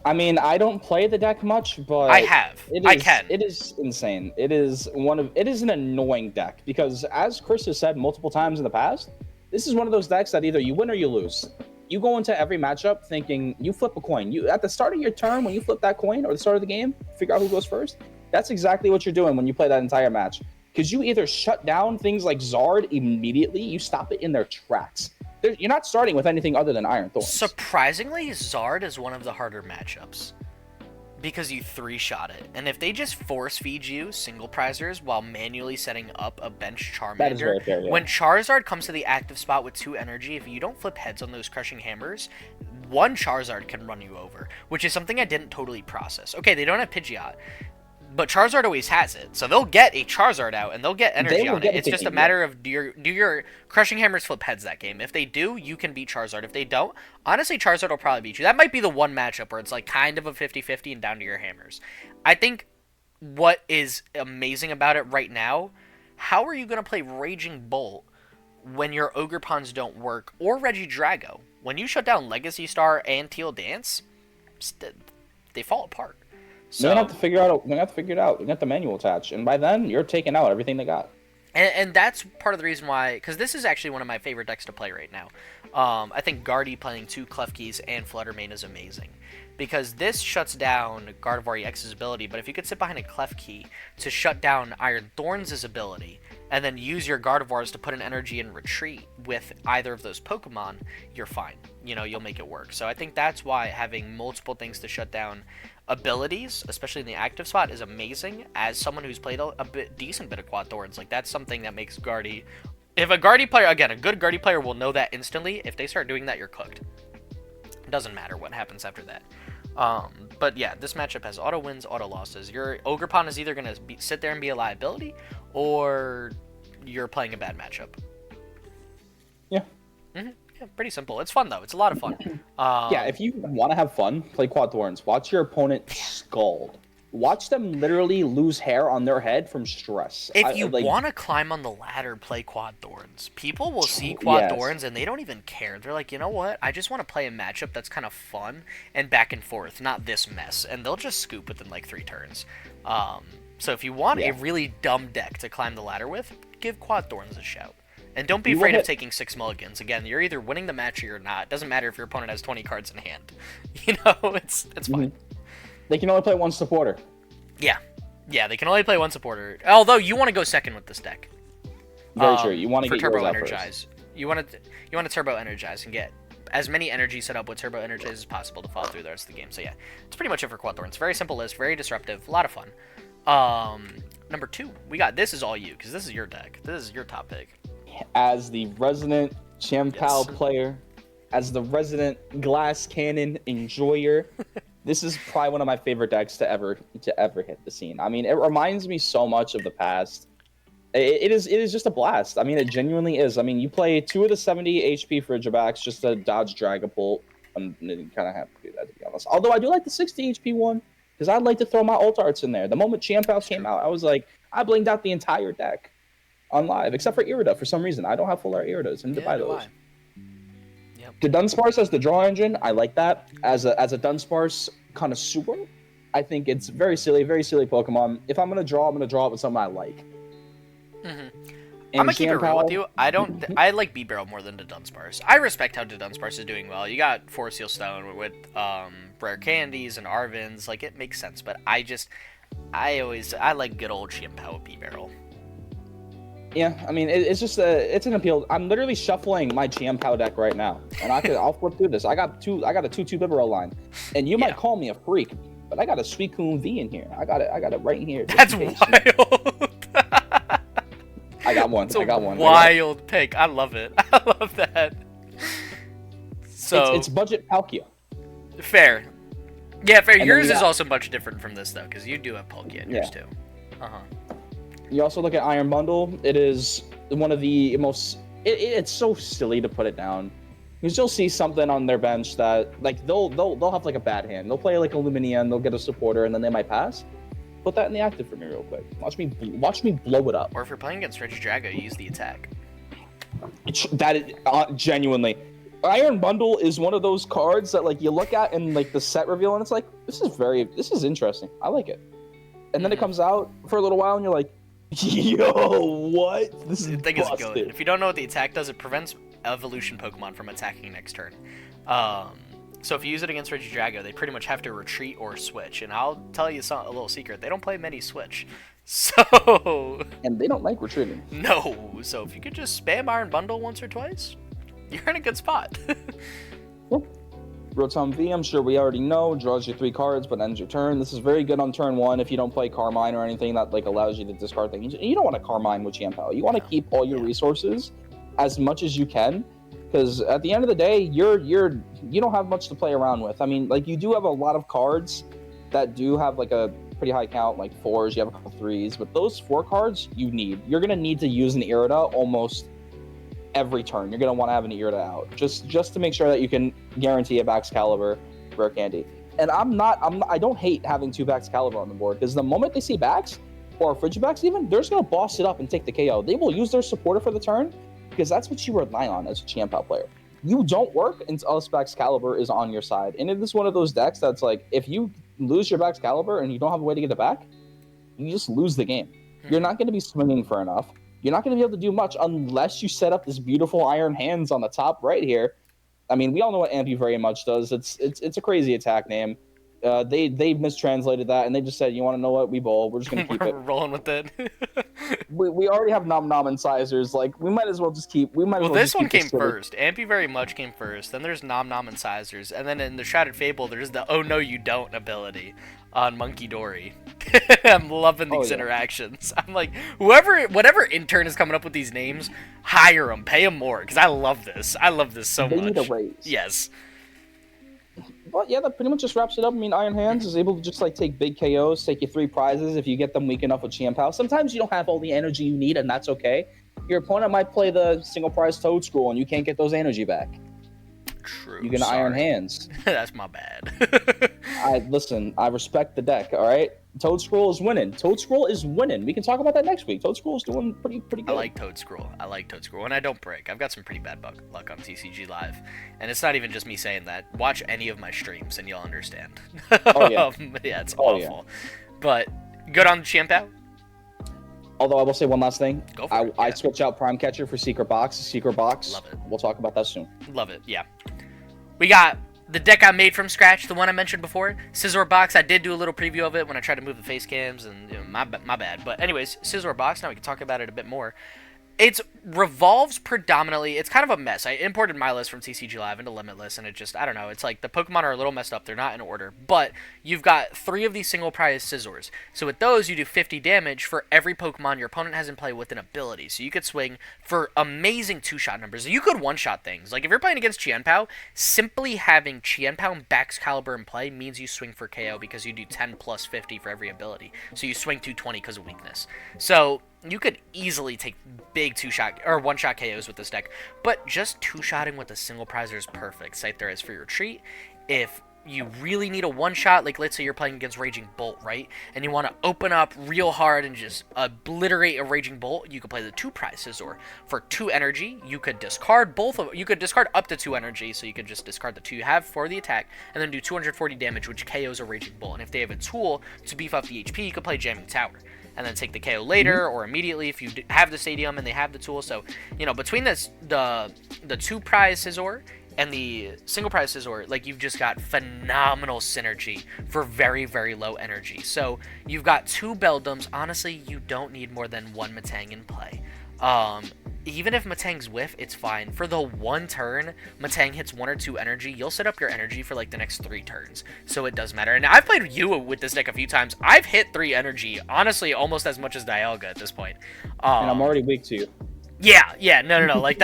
I mean, I don't play the deck much, but I have. I can. It is insane. It is an annoying deck because, as Chris has said multiple times in the past, this is one of those decks that either you win or you lose. You go into every matchup thinking you flip a coin. You at the start of your turn when you flip that coin or the start of the game, figure out who goes first. That's exactly what you're doing when you play that entire match. Because you either shut down things like Zard immediately, you stop it in their tracks. You're not starting with anything other than Iron Thorns. Surprisingly, Zard is one of the harder matchups because you 3-shot it. And if they just force feed you single prizers while manually setting up a bench Charmander, that is very fair, yeah. When Charizard comes to the active spot with 2 energy, if you don't flip heads on those crushing hammers, 1 Charizard can run you over, which is something I didn't totally process. Okay, they don't have Pidgeot, but Charizard always has it, so they'll get a Charizard out and they'll get energy on it. It's just a matter of do your crushing hammers flip heads that game. If they do, you can beat Charizard. If they don't, honestly, Charizard will probably beat you. That might be the one matchup where it's like kind of a 50-50 and down to your hammers. I think what is amazing about it right now, how are you going to play Raging Bolt when your Ogre Pawns don't work, or Regidrago? When you shut down Legacy Star and Teal Dance, they fall apart. So, they're gonna have to figure it out. They got the manual attached, and by then you're taking out everything they got. And that's part of the reason why, because this is actually one of my favorite decks to play right now. I think Guardy playing 2 Klefkis and Fluttermane is amazing, because this shuts down Gardevoir EX's ability. But if you could sit behind a Klefki to shut down Iron Thorns' ability, and then use your Gardevoirs to put an energy in retreat with either of those Pokemon, you're fine. You know, you'll make it work. So I think that's why having multiple things to shut down abilities, especially in the active spot, is amazing. As someone who's played a decent bit of Quad Thorns, like that's something that makes Guardy. If a Guardy player, again, a good Guardy player will know that instantly. If they start doing that, you're cooked. It doesn't matter what happens after that. But yeah, this matchup has auto wins, auto losses. Your Ogerpon is either going to sit there and be a liability, or you're playing a bad matchup. Yeah. Mm-hmm. Yeah, pretty simple. It's fun, though. It's a lot of fun. Yeah, if you want to have fun, play Quad Thorns. Watch your opponent scald. Watch them literally lose hair on their head from stress. If you want to climb on the ladder, play Quad Thorns. People will see Quad Thorns and they don't even care. They're like, you know what? I just want to play a matchup that's kind of fun and back and forth, not this mess. And they'll just scoop within like 3 turns. So if you want a really dumb deck to climb the ladder with, give Quad Thorns a shout. And don't be afraid of taking 6 mulligans. Again, you're either winning the match or you're not. It doesn't matter if your opponent has 20 cards in hand. You know, it's fine. They can only play 1 supporter. Yeah. Yeah, they can only play 1 supporter. Although, you want to go second with this deck. Very true. You want to get Turbo yours out Energize. first. You want to Turbo Energize and get as many energies set up with Turbo Energize as possible to follow through the rest of the game. So yeah, it's pretty much it for Quad Thorns. Very simple list, very disruptive, a lot of fun. Number 2, we got This Is All You, because this is your deck. This is your top pick. As the resident Chien-Pao player, as the resident glass cannon enjoyer, this is probably one of my favorite decks to ever hit the scene. I mean, it reminds me so much of the past. It is just a blast. I mean, it genuinely is. I mean, you play 2 of the 70 HP Frigibacks just to dodge Dragapult. You kind of have to do that, to be honest. Although I do like the 60 HP one, because I'd like to throw my ult arts in there. The moment Chien-Pao came out, I was like, I blinged out the entire deck on live, except for Irida for some reason. I don't have full art Iridas. I need to buy those. Yep. The Dunsparce as the draw engine, I like that. As a Dunsparce connoisseur, I think it's very silly Pokemon. If I'm gonna draw, I'm gonna draw it with something I like. I'm gonna keep it real with you. I like B-Barrel more than the Dunsparce. I respect how the Dunsparce is doing well. You got Forest Seal Stone with rare candies and Arvins. Like, it makes sense, but I like good old Chien-Pao B-Barrel. Yeah, I mean, it's just it's an appeal. I'm literally shuffling my Chien-Pao deck right now, and I'll flip through this. I got a 2/2 Bibarel line, and you might call me a freak, but I got a Suicune V in here. I got it right in here. That's wild. I got one. Wild pick. I love it. I love that. So it's budget Palkia. Fair. Yeah, fair. And yours is also much different from this though, because you do have Palkia in yours too. You also look at Iron Bundle. It is one of the most it's so silly to put it down. Because you'll see something on their bench that like they'll have like a bad hand. They'll play like Illuminium, they'll get a supporter, and then they might pass. Put that in the active for me real quick. Watch me blow it up. Or if you're playing against Regidrago, use the attack. That is genuinely. Iron Bundle is one of those cards that like you look at in like the set reveal and it's like this is interesting. I like it. And then it comes out for a little while and you're like, yo, what? This is the thing is good. If you don't know what the attack does, it prevents evolution Pokemon from attacking next turn. So if you use it against Regidrago, they pretty much have to retreat or switch. And I'll tell you a little secret: they don't play many switch. So. And they don't like retreating. No. So if you could just spam Iron Bundle once or twice, you're in a good spot. Cool. Rotom V, I'm sure we already know, draws you 3 cards but ends your turn. This is very good on turn 1 if you don't play Carmine or anything that like allows you to discard things. You don't want to Carmine with Chien-Pao. You want to keep all your resources as much as you can, because at the end of the day, you don't have much to play around with. I mean, like you do have a lot of cards that do have like a pretty high count, like 4s, you have a couple 3s, but those 4 cards you're gonna need to use an Irida almost every turn. You're going to want to have an Irida out just to make sure that you can guarantee a Baxcalibur rare candy. And I don't hate having 2 Baxcalibur on the board, because the moment they see Bax or Frigibax even, they're just going to boss it up and take the KO. They will use their supporter for the turn because that's what you rely on as a Chien-Pao player. You don't work until Baxcalibur is on your side. And it is one of those decks that's like, if you lose your Baxcalibur and you don't have a way to get it back, you just lose the game. You're not going to be swinging for enough. You're not going to be able to do much unless you set up this beautiful Iron Hands on the top right here. I mean, we all know what Ampy very much does. It's a crazy attack name. They mistranslated that and they just said, you want to know what? We bowl. We're just going to keep it. We're rolling with it. we already have Nom Nom incisors. Like, we might as well just keep. Well, this one came first. Ampy very much came first. Then there's Nom Nom incisors, and then in the Shrouded Fable, there's the Oh No You Don't ability on Monkey Dory. I'm loving these interactions. I'm like, whatever intern is coming up with these names, hire them, pay them more, because I love this. I love this so much. They need a raise. Yes. But yeah, that pretty much just wraps it up. I mean, Iron Hands is able to just like take big KOs, take you 3 prizes if you get them weak enough with Chien-Pao. Sometimes you don't have all the energy you need, and that's okay. Your opponent might play the single prize Toad Scroll, and you can't get those energy back. True. You can Iron Hands. That's my bad. I respect the deck. All right, Toad Scroll is winning. Toad Scroll is winning. We can talk about that next week. Toad Scroll is doing pretty good. I like Toad Scroll, and I don't break. I've got some pretty bad luck on TCG Live, and it's not even just me saying that. Watch any of my streams, and you'll understand. Oh yeah. Yeah, it's awful. Yeah. But good on Chien-Pao. Although I will say one last thing. Go for it. I switch out Prime Catcher for Secret Box. Secret Box. Love it. We'll talk about that soon. Love it. Yeah. We got the deck I made from scratch, the one I mentioned before, Scizor Box. I did do a little preview of it when I tried to move the face cams, and my bad. But anyways, Scizor Box. Now we can talk about it a bit more. It revolves predominantly. It's kind of a mess. I imported my list from TCG Live into Limitless, and it just, I don't know. It's like the Pokemon are a little messed up. They're not in order. But you've got 3 of these single prize Scizors. So with those, you do 50 damage for every Pokemon your opponent has in play with an ability. So you could swing for amazing 2-shot numbers. You could 1-shot things. Like if you're playing against Chien-Pao, simply having Chien-Pao and Baxcalibur in play means you swing for KO because you do 10 plus 50 for every ability. So you swing 220 because of weakness. So you could easily take big 2-shot or 1-shot KOs with this deck, but just 2-shotting with a single prizer is perfect. Scyther is for your retreat. If you really need a 1-shot, like let's say you're playing against Raging Bolt, right? And you want to open up real hard and just obliterate a Raging Bolt, you could play the 2-prize Scizor. For 2 energy, you could discard you could discard up to 2 energy, so you could just discard the 2 you have for the attack, and then do 240 damage, which KOs a Raging Bolt. And if they have a tool to beef up the HP, you could play Jamming Tower and then take the KO later or immediately if you have the stadium and they have the tool. So, between the 2-prize Scizor and the single prize Scizor, like you've just got phenomenal synergy for very, very low energy. So you've got 2 Beldums. Honestly, you don't need more than 1 Metang in play. Even if Metang's whiff, it's fine. For the 1 turn, Metang hits 1 or 2 energy, you'll set up your energy for like the next 3 turns. So it does matter. And I've played you with this deck a few times. I've hit 3 energy, honestly, almost as much as Dialga at this point. And I'm already weak to you. Yeah, no. Like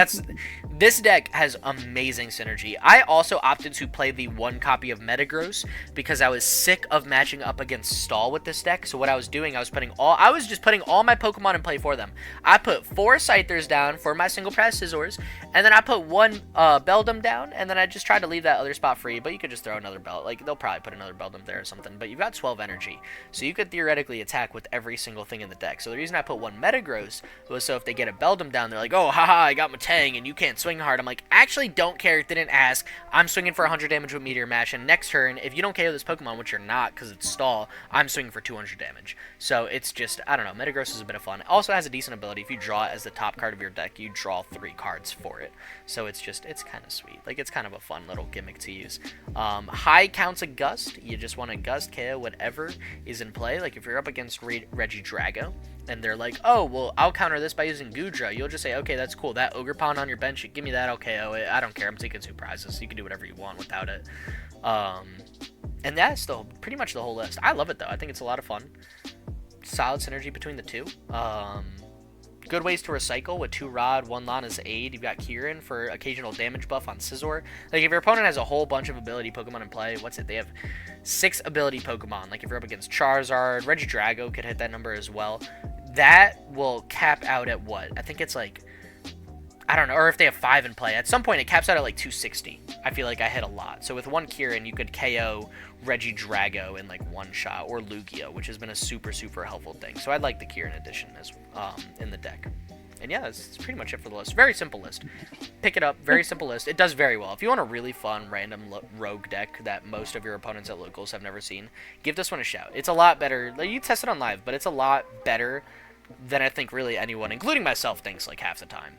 This deck has amazing synergy. I also opted to play the one copy of Metagross because I was sick of matching up against Stall with this deck. So what I was doing, I was just putting all my Pokemon in play for them. I put 4 Scythers down for my single press Scizors, and then I put 1 Beldum down, and then I just tried to leave that other spot free, but you could just throw another Belt. Like, they'll probably put another Beldum there or something, but you've got 12 energy. So you could theoretically attack with every single thing in the deck. So the reason I put 1 Metagross was so if they get a Beldum down, they're like, oh, haha, I got my Tang, and you can't swing hard. I'm like, actually don't care, didn't ask. I'm swinging for 100 damage with Meteor Mash, and next turn, if you don't KO this Pokemon, which you're not because it's Stall, I'm swinging for 200 damage. So it's just, I don't know, Metagross is a bit of fun. It also has a decent ability. If you draw it as the top card of your deck, you draw 3 cards for it. So it's kind of sweet. Like, it's kind of a fun little gimmick to use. High counts a Gust. You just want to Gust KO whatever is in play. Like, if you're up against Regidrago, and they're like, oh, well, I'll counter this by using Goodra, you'll just say, okay, that's cool. That Ogerpon on your bench, give me that, I'll KO it. I don't care. I'm taking 2 prizes. You can do whatever you want without it. And that's pretty much the whole list. I love it, though. I think it's a lot of fun. Solid synergy between the two. Good ways to recycle with 2 Rod, 1 Lana's Aid. You've got Kieran for occasional damage buff on Scizor. Like, if your opponent has a whole bunch of ability Pokemon in play, they have 6 ability Pokemon. Like, if you're up against Charizard, Regidrago could hit that number as well. That will cap out at what? I think it's like, I don't know, or if they have 5 in play. At some point, it caps out at like 260. I feel like I hit a lot. So with 1 Kieran, you could KO Regidrago in like 1 shot, or Lugia, which has been a super, super helpful thing. So I like the Kieran addition as in the deck. And yeah, that's pretty much it for the list. Very simple list. Pick it up. Very simple list. It does very well. If you want a really fun, random rogue deck that most of your opponents at locals have never seen, give this one a shout. It's a lot better. Like, you test it on live, but it's a lot better than I think really anyone, including myself, thinks like half the time.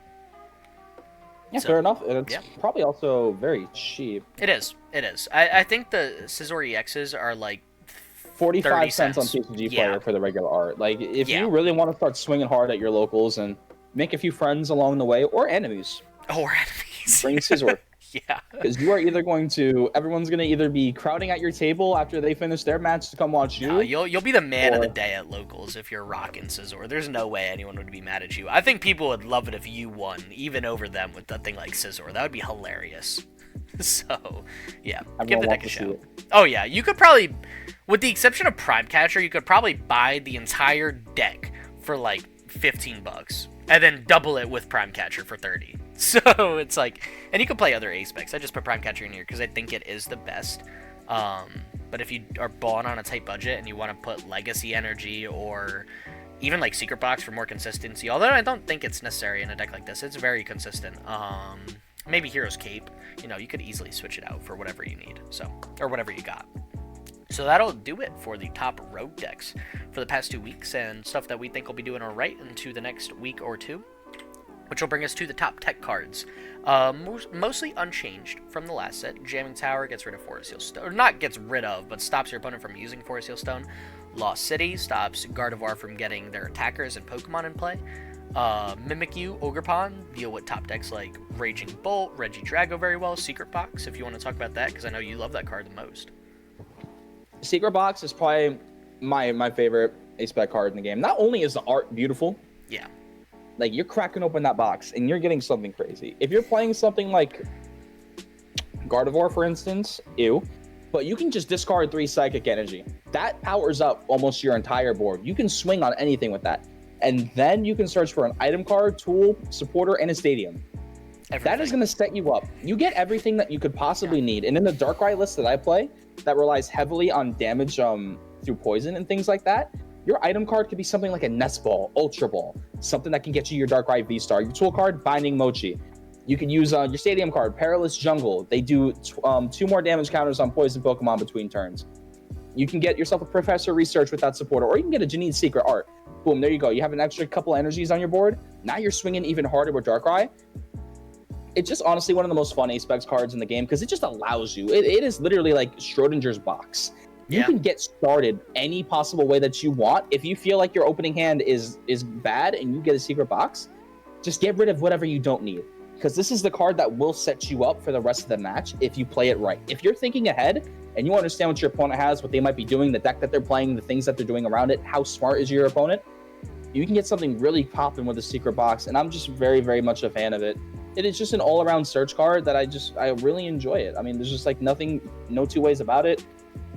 Yeah, so, fair enough. It's probably also very cheap. It is. It is. I think the Scizor EXs are like 45 cents on TCG Player for the regular art. Like, if you really want to start swinging hard at your locals and make a few friends along the way, or enemies. Bring Scizor. Yeah. Because you are either everyone's going to either be crowding at your table after they finish their match to come watch you. You'll be the man of the day at locals if you're rocking Scizor. There's no way anyone would be mad at you. I think people would love it if you won, even over them, with a thing like Scizor. That would be hilarious. So, yeah, give the deck a shot. Oh, yeah, you could probably, with the exception of Prime Catcher, you could probably buy the entire deck for like $15. And then double it with Prime Catcher for 30. So it's like, and you can play other ace specs. I just put Prime Catcher in here because I think it is the best. But if you are balling on a tight budget and you want to put Legacy Energy or even like Secret Box for more consistency, although I don't think it's necessary in a deck like this, it's very consistent. Maybe Hero's Cape, you could easily switch it out for whatever you need, or whatever you got. So that'll do it for the top rogue decks for the past 2 weeks and stuff that we think will be doing all right into the next week or 2, which will bring us to the top tech cards. Mostly unchanged from the last set. Jamming Tower gets rid of Forest Seal Stone, or not gets rid of, but stops your opponent from using Forest Seal Stone. Lost City stops Gardevoir from getting their attackers and Pokemon in play. Mimikyu, Ogerpon deal with top decks like Raging Bolt, Regidrago very well. Secret Box, if you want to talk about that, because I know you love that card the most. Secret Box is probably my favorite ace spec card in the game. Not only is the art beautiful, like, you're cracking open that box and you're getting something crazy. If you're playing something like Gardevoir, for instance, but you can just discard 3 Psychic Energy. That powers up almost your entire board. You can swing on anything with that. And then you can search for an item card, tool, supporter, and a stadium. That is going to set you up. You get everything that you could possibly need. And in the Darkrai list that I play, that relies heavily on damage through poison and things like that, your item card could be something like a Nest Ball, Ultra Ball, something that can get you your Darkrai V-Star. Your tool card, Binding Mochi. You can use your stadium card, Perilous Jungle. They do 2 more damage counters on poison Pokemon between turns. You can get yourself a Professor Research with that supporter, or you can get a Janine's Secret Art. Boom, there you go. You have an extra couple energies on your board. Now you're swinging even harder with Darkrai. It's just honestly one of the most fun ace specs cards in the game because it just allows you. It is literally like Schrodinger's box. You can get started any possible way that you want. If you feel like your opening hand is bad and you get a secret box, just get rid of whatever you don't need. Because this is the card that will set you up for the rest of the match if you play it right. If you're thinking ahead and you understand what your opponent has, what they might be doing, the deck that they're playing, the things that they're doing around it, how smart is your opponent, you can get something really popping with a secret box. And I'm just very, very much a fan of it. it is just an all-around search card that I really enjoy it. I mean, there's just like no two ways about it.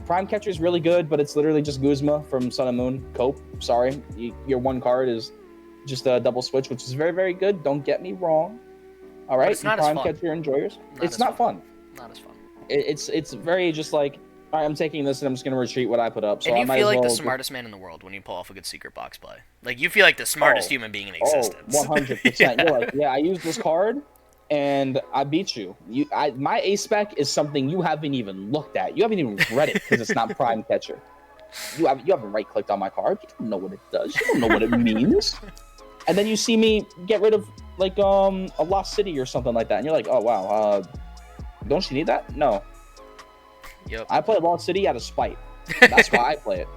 Prime Catcher is really good, but it's literally just Guzma from Sun and Moon. Cope, sorry, your one card is just a double switch, which is very, very good. Don't get me wrong. All right, it's not Prime as fun. Catcher enjoyers. It's not not fun. Not as fun. It's very just like, all right, I'm taking this and I'm just gonna retreat what I put up. So And I you might feel as like well the smartest man in the world when you pull off a good secret box play. Like, you feel like the smartest human being in existence. 100%. Yeah. You're like, yeah, I used this card and I beat you. My A spec is something you haven't even looked at. You haven't even read it because it's not Prime Catcher. You haven't right clicked on my card. You don't know what it does. You don't know what it means. And then you see me get rid of like a Lost City or something like that, and you're like, oh wow, don't you need that? No. Yep. I play Lost City out of spite. That's why I play it.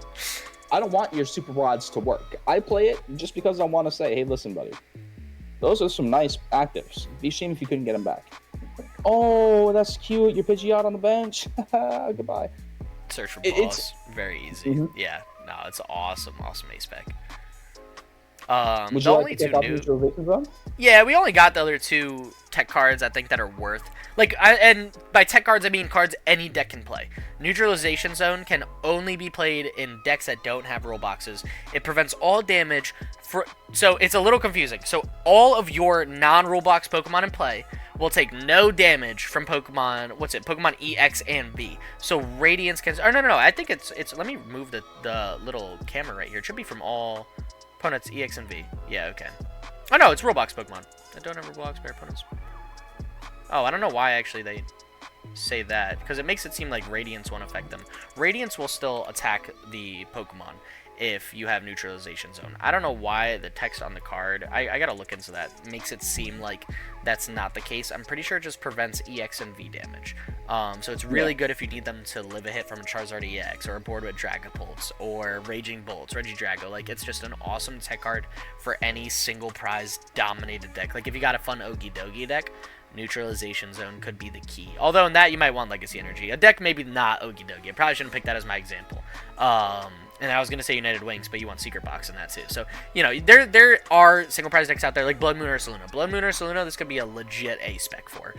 I don't want your super rods to work. I play it just because I want to say, hey, listen, buddy, those are some nice actives. Be shame if you couldn't get them back. Oh, that's cute. Your Pidgeot on the bench. Goodbye. Search for boss. It's very easy. Mm-hmm. Yeah. No, it's awesome ace spec. Would the you only like to two take new. Neutralization Zone? Yeah, we only got the other two tech cards I think that are worth. And by tech cards I mean cards any deck can play. Neutralization Zone can only be played in decks that don't have rule boxes. It prevents all damage so it's a little confusing. So all of your non-rule box Pokemon in play will take no damage from Pokemon. Pokemon EX and V. So Radiance can. Oh no. I think it's. Let me move the little camera right here. It should be from all opponents EX and V. Yeah. Okay. Oh no, it's rule box Pokemon. I don't have rule box pair opponents. Oh, I don't know why actually they say that, because it makes it seem like Radiance won't affect them. Radiance will still attack the Pokemon if you have Neutralization Zone. I don't know why the text on the card, I gotta look into that, makes it seem like that's not the case. I'm pretty sure it just prevents EX and V damage. So it's really good if you need them to live a hit from a Charizard EX, or a board with Dragapults, or Raging Bolts, Regidrago. Like, it's just an awesome tech card for any single prize dominated deck. Like, if you got a fun Okie Dokie deck, Neutralization Zone could be the key. Although in that you might want Legacy Energy. A deck maybe not Okie Dokie. I probably shouldn't pick that as my example. And I was going to say United Wings, but you want Secret Box in that too. So, you know, there are single prize decks out there like Blood Moon or Saluna. Blood Moon or Saluna, this could be a legit A spec for.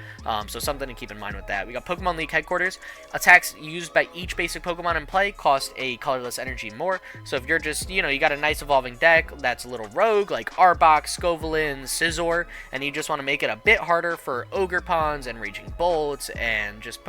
So something to keep in mind with that. We got Pokemon League Headquarters. Attacks used by each basic Pokemon in play cost a colorless energy more. So if you're just, you know, you got a nice evolving deck that's a little rogue, like Arbok, Scovillain, Scizor, and you just want to make it a bit harder for Ogerpons and Raging Bolts and just,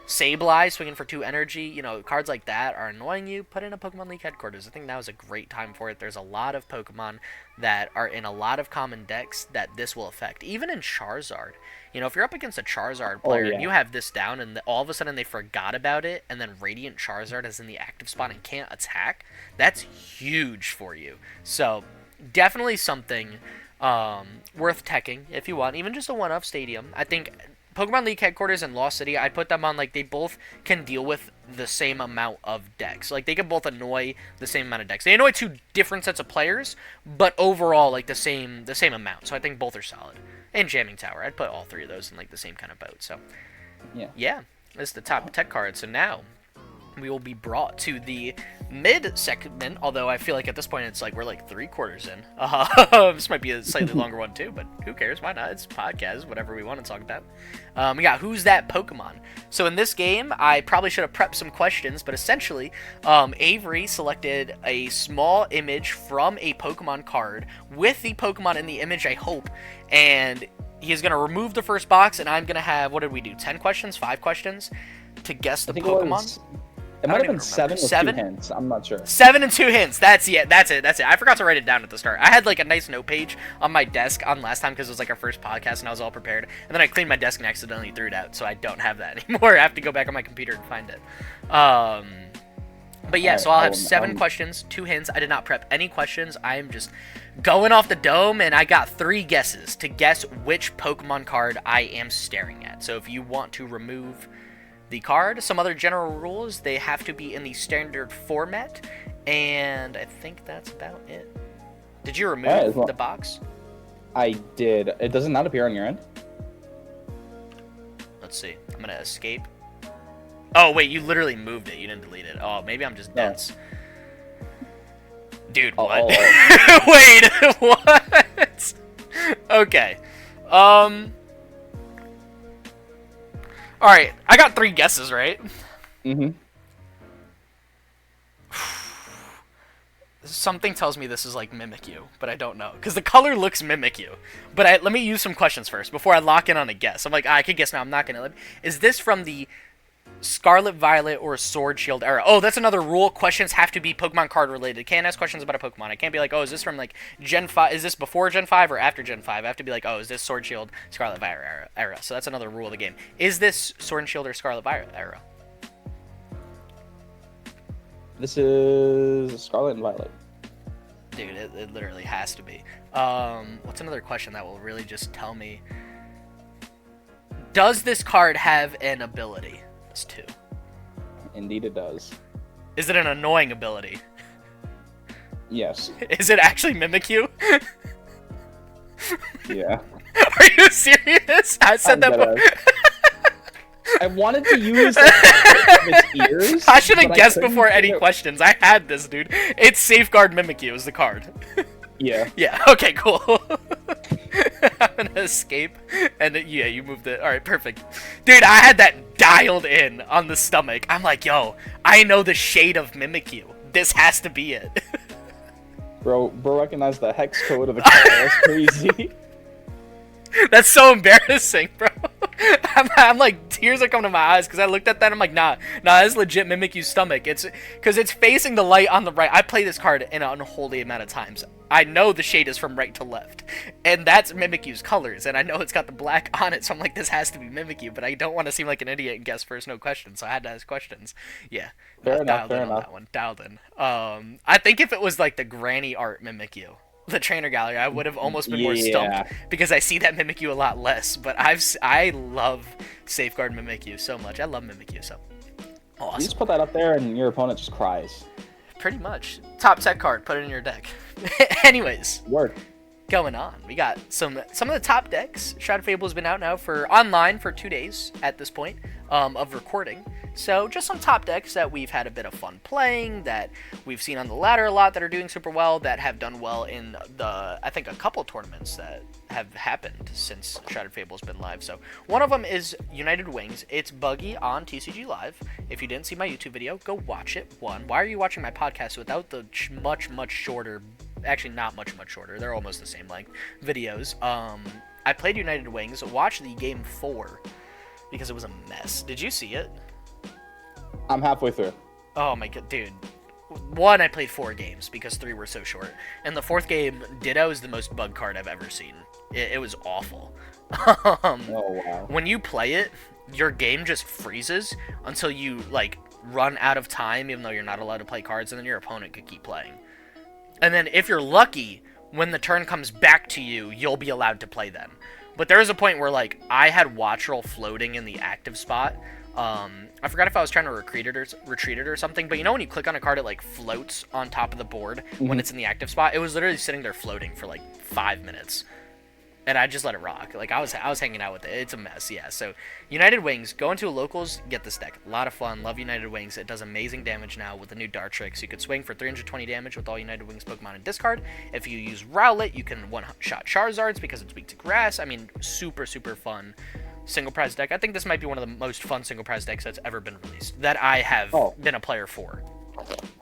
Sableye swinging for 2 energy, you know, cards like that are annoying you, put in a Pokemon League Headquarters. I think now is a great time for it. There's a lot of Pokemon that are in a lot of common decks that this will affect. Even in Charizard. You know, if you're up against a Charizard player and you have this down and all of a sudden they forgot about it, and then Radiant Charizard is in the active spot and can't attack, that's huge for you. So, definitely something worth teching if you want. Even just a one-off stadium. I think Pokemon League Headquarters and Lost City, I'd put them on, like, they both can deal with the same amount of decks. Like, they can both annoy the same amount of decks. They annoy 2 different sets of players, but overall, like, the same amount. So I think both are solid. And Jamming Tower, I'd put all 3 of those in, like, the same kind of boat. So, yeah, that's the top tech card. So now we will be brought to the mid segment, although I feel like at this point it's like we're like 3/4 in. This might be a slightly longer one too, but who cares? Why not? It's podcast, whatever we want to talk about. We got Who's That Pokemon? So in this game, I probably should have prepped some questions, but essentially, Avery selected a small image from a Pokemon card with the Pokemon in the image, I hope, and he's going to remove the first box, and I'm going to have, what did we do, 10 questions, 5 questions to guess the Pokemon? It might have been 7 with 2 hints. I'm not sure. 7 and 2 hints. That's it. I forgot to write it down at the start. I had like a nice note page on my desk on last time because it was like our first podcast and I was all prepared. And then I cleaned my desk and accidentally threw it out, so I don't have that anymore. I have to go back on my computer and find it. But yeah, so I'll have 7 questions, 2 hints. I did not prep any questions. I am just going off the dome, and I got 3 guesses to guess which Pokemon card I am staring at. So if you want to remove the card, some other general rules, they have to be in the standard format, and I think that's about it. Did you remove the box? I did. It does not appear on your end. Let's see. I'm gonna escape. Oh wait, you literally moved it. You didn't delete it. Oh, maybe I'm just dense. Dude, what? Wait, what? Okay. All right, I got 3 guesses, right? Mm-hmm. Something tells me this is like Mimikyu, but I don't know because the color looks Mimikyu. But let me use some questions first before I lock in on a guess. I'm like, I could guess now. I'm not gonna. Is this from the Scarlet Violet or Sword Shield era? Oh, that's another rule. Questions have to be Pokemon card related. Can't ask questions about a Pokemon. I can't be like, oh, is this from like Gen 5? Is this before Gen 5 or after Gen 5? I have to be like, oh, is this Sword Shield, Scarlet Violet era? So that's another rule of the game. Is this Sword and Shield or Scarlet Violet era? This is Scarlet and Violet. Dude, it literally has to be. What's another question that will really just tell me? Does this card have an ability? That's 2. Indeed it does. Is it an annoying ability? Yes. Is it actually Mimikyu? Yeah. Are you serious? I said that before. I wanted to use its ears. I should have guessed before any questions. I had this, dude. It's Safeguard Mimikyu is the card. Yeah. Yeah, okay, cool. I'm gonna escape. And yeah, you moved it. Alright, perfect. Dude, I had that dialed in on the stomach. I'm like, yo, I know the shade of Mimikyu. This has to be it. Bro recognized the hex code of the card. That's crazy. That's so embarrassing, bro. I'm like, tears are coming to my eyes because I looked at that and I'm like, nah, it's legit Mimikyu's stomach. It's because it's facing the light on the right. I play this card an unholy amount of times. I know the shade is from right to left, and that's Mimikyu's colors, and I know it's got the black on it, so I'm like, this has to be Mimikyu, but I don't want to seem like an idiot and guess first, no questions, so I had to ask questions. Yeah, fair enough. That one, dialed in. I think if it was like the granny art Mimikyu, the trainer gallery, I would have almost been more stumped because I see that Mimikyu a lot less. But I love Safeguard Mimikyu so much. I love Mimikyu so. Awesome. You just put that up there and your opponent just cries. Pretty much. Top set card. Put it in your deck. Anyways. Word. Going on. We got some of the top decks. Shrouded Fable has been out now for online for 2 days at this point of recording. So just some top decks that we've had a bit of fun playing, that we've seen on the ladder a lot that are doing super well, that have done well in I think a couple tournaments that have happened since Shrouded Fable has been live. So one of them is United Wings. It's buggy on TCG Live. If you didn't see my YouTube video, go watch it. Why are you watching my podcast without the much shorter, actually not much shorter, they're almost the same length, videos? I played United Wings, watched the game 4 because it was a mess. Did you see it? I'm halfway through. Oh my god, dude. 1, I played 4 games because 3 were so short. And the 4th game, Ditto, is the most bug card I've ever seen. It was awful. Oh, wow. When you play it, your game just freezes until you, like, run out of time, even though you're not allowed to play cards, and then your opponent could keep playing. And then if you're lucky, when the turn comes back to you, you'll be allowed to play them. But there was a point where, like, I had Watch Roll floating in the active spot. I forgot if I was trying to retreat it or something, but you know when you click on a card, it like floats on top of the board when it's in the active spot? It was literally sitting there floating for like 5 minutes. And I just let it rock. Like, I was hanging out with it. It's a mess, yeah. So, United Wings, go into a locals, get this deck. A lot of fun. Love United Wings. It does amazing damage now with the new Dart Tricks. You could swing for 320 damage with all United Wings Pokemon in discard. If you use Rowlet, you can one-shot Charizards because it's weak to grass. I mean, super, super fun single prize deck. I think this might be one of the most fun single prize decks that's ever been released that I have been a player for.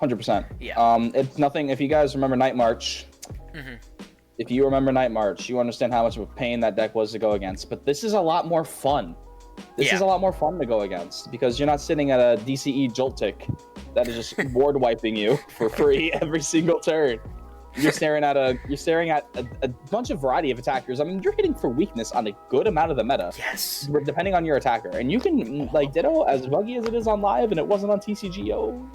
100%. Yeah. It's nothing. If you guys remember Night March, if you remember Night March, you understand how much of a pain that deck was to go against. But this is a lot more fun. This is a lot more fun to go against because you're not sitting at a DCE Jolt Tick that is just board wiping you for free every single turn. You're staring at a bunch of variety of attackers. I mean, you're hitting for weakness on a good amount of the meta. Yes. Depending on your attacker. And you can, like, Ditto, as buggy as it is on live, and it wasn't on TCGO.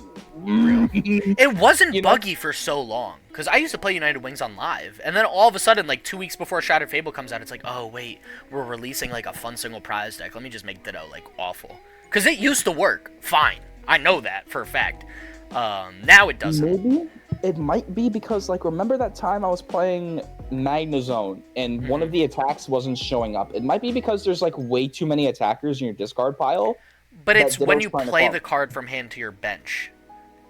It wasn't buggy for so long. Because I used to play United Wings on live. And then all of a sudden, like 2 weeks before Shattered Fable comes out, it's like, oh, wait, we're releasing, like, a fun single prize deck. Let me just make Ditto, like, awful. Because it used to work fine. I know that for a fact. Now it doesn't. Maybe it might be because, like, remember that time I was playing Magnezone and one of the attacks wasn't showing up? It might be because there's, like, way too many attackers in your discard pile. But it's when you play the card from hand to your bench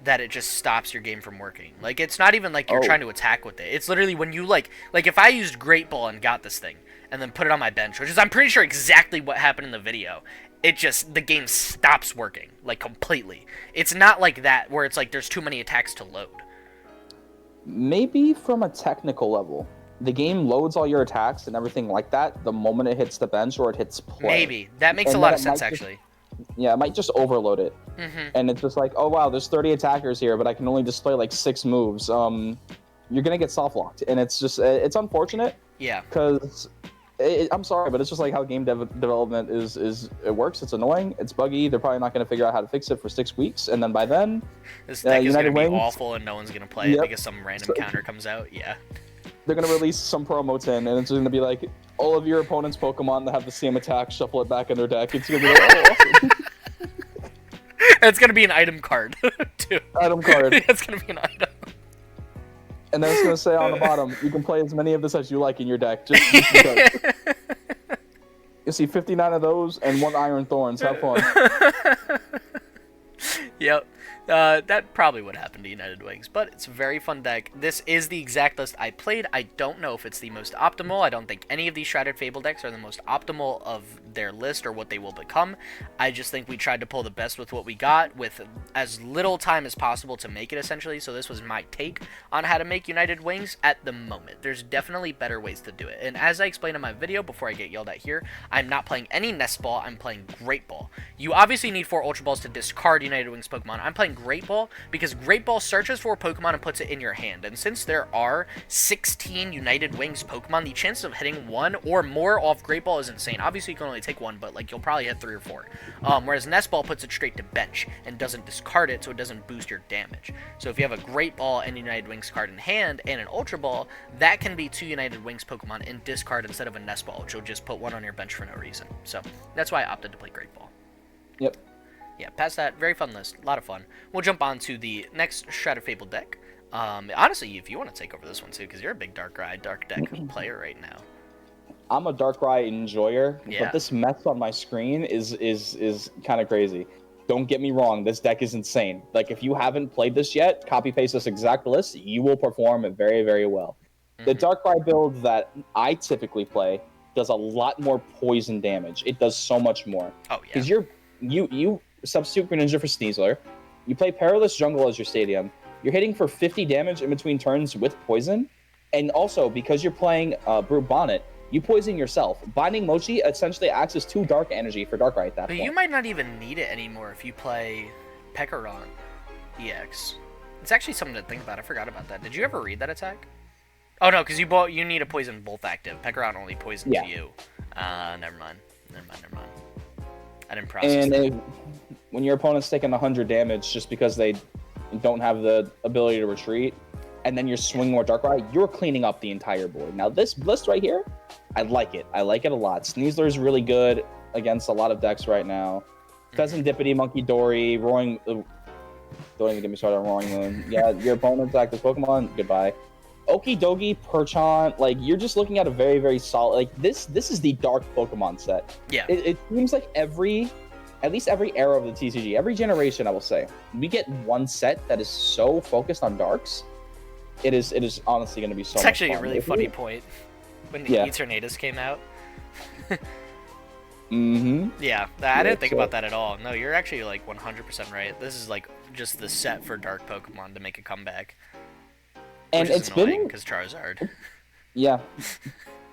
that it just stops your game from working. Like, it's not even like you're trying to attack with it. It's literally when you, like if I used Great Ball and got this thing, and then put it on my bench, which is, I'm pretty sure, exactly what happened in the video. It just, the game stops working, like, completely. It's not like that, where it's like there's too many attacks to load. Maybe from a technical level, the game loads all your attacks and everything like that the moment it hits the bench or it hits play. Maybe. That makes a lot of sense, actually. Yeah, it might just overload it. And it's just like, oh wow, there's 30 attackers here, but I can only display like 6 moves. You're gonna get soft locked, and it's just, it's unfortunate. Yeah. Because I'm sorry, but it's just like how game development is. It works. It's annoying. It's buggy. They're probably not gonna figure out how to fix it for 6 weeks, and then by then, this deck is United gonna be Wings, awful, and no one's gonna play it because some random counter comes out. Yeah. They're gonna release some promo tin, and it's gonna be like all of your opponent's Pokemon that have the same attack, shuffle it back in their deck. It's gonna be like, oh, awesome. It's gonna be an item card too. Item card. It's gonna be an item. And then it's gonna say on the bottom, you can play as many of this as you like in your deck. Just because. You see 59 of those and 1 Iron Thorns. Have fun. Yep. That probably would happen to United Wings, but it's a very fun deck. This is the exact list I played. I don't know if it's the most optimal. I don't think any of these Shrouded Fable decks are the most optimal of their list or what they will become. I just think we tried to pull the best with what we got with as little time as possible to make it, essentially. So this was my take on how to make United Wings at the moment. There's definitely better ways to do it. And as I explained in my video before I get yelled at here, I'm not playing any Nest Ball. I'm playing Great Ball. You obviously need 4 Ultra Balls to discard United Wings Pokemon. I'm playing Great Ball because Great Ball searches for a Pokemon and puts it in your hand. And since there are 16 United Wings Pokemon, the chance of hitting 1 or more off Great Ball is insane. Obviously, you can only take 1, but like you'll probably hit 3 or 4. Whereas Nest Ball puts it straight to bench and doesn't discard it, so it doesn't boost your damage. So if you have a Great Ball and United Wings card in hand and an Ultra Ball, that can be 2 United Wings Pokemon in discard instead of a Nest Ball, which will just put 1 on your bench for no reason. So that's why I opted to play Great Ball. Yep. Yeah, past that, very fun list. A lot of fun. We'll jump on to the next Shrouded Fable deck. Honestly, if you want to take over this one too, because you're a big Dark deck player right now. I'm a Darkrai enjoyer, Yeah. but this mess on my screen is kind of crazy. Don't get me wrong, this deck is insane. Like, if you haven't played this yet, copy-paste this exact list, you will perform very, very well. The Darkrai build that I typically play does a lot more poison damage. It does so much more. Oh, yeah. Because you substitute Greninja for Sneasler, you play Perilous Jungle as your stadium, you're hitting for 50 damage in between turns with poison, and also, because you're playing Brute Bonnet, you poison yourself. Binding Mochi essentially acts as 2 dark energy for Darkrai at that point. But you might not even need it anymore if you play Pekaron EX. It's actually something to think about. I forgot about that. Did you ever read that attack? Oh, no, because you need a poison both active. Pekaron only poisons you. Never mind. I didn't process that. When your opponent's taking 100 damage just because they don't have the ability to retreat, and then you're swinging more Darkrai, you're cleaning up the entire board. Now, this list right here, I like it. I like it a lot. Sneasler's really good against a lot of decks right now. Pheasantipity, Monkey Dory, Roaring... don't even get me started on Roaring Moon. Yeah, your opponent's active Pokemon, goodbye. Okidogi, Perchant, like, you're just looking at a very, very solid... Like, this is the dark Pokemon set. Yeah. It seems like at least every era of the TCG, every generation, I will say, we get one set that is so focused on darks. It is honestly going to be so much fun. It's actually a really funny point. When the Eternatus came out. Yeah, I didn't think about that at all. No, you're actually, like, 100% right. This is, like, just the set for dark Pokemon to make a comeback. And it's been... because Charizard. Yeah.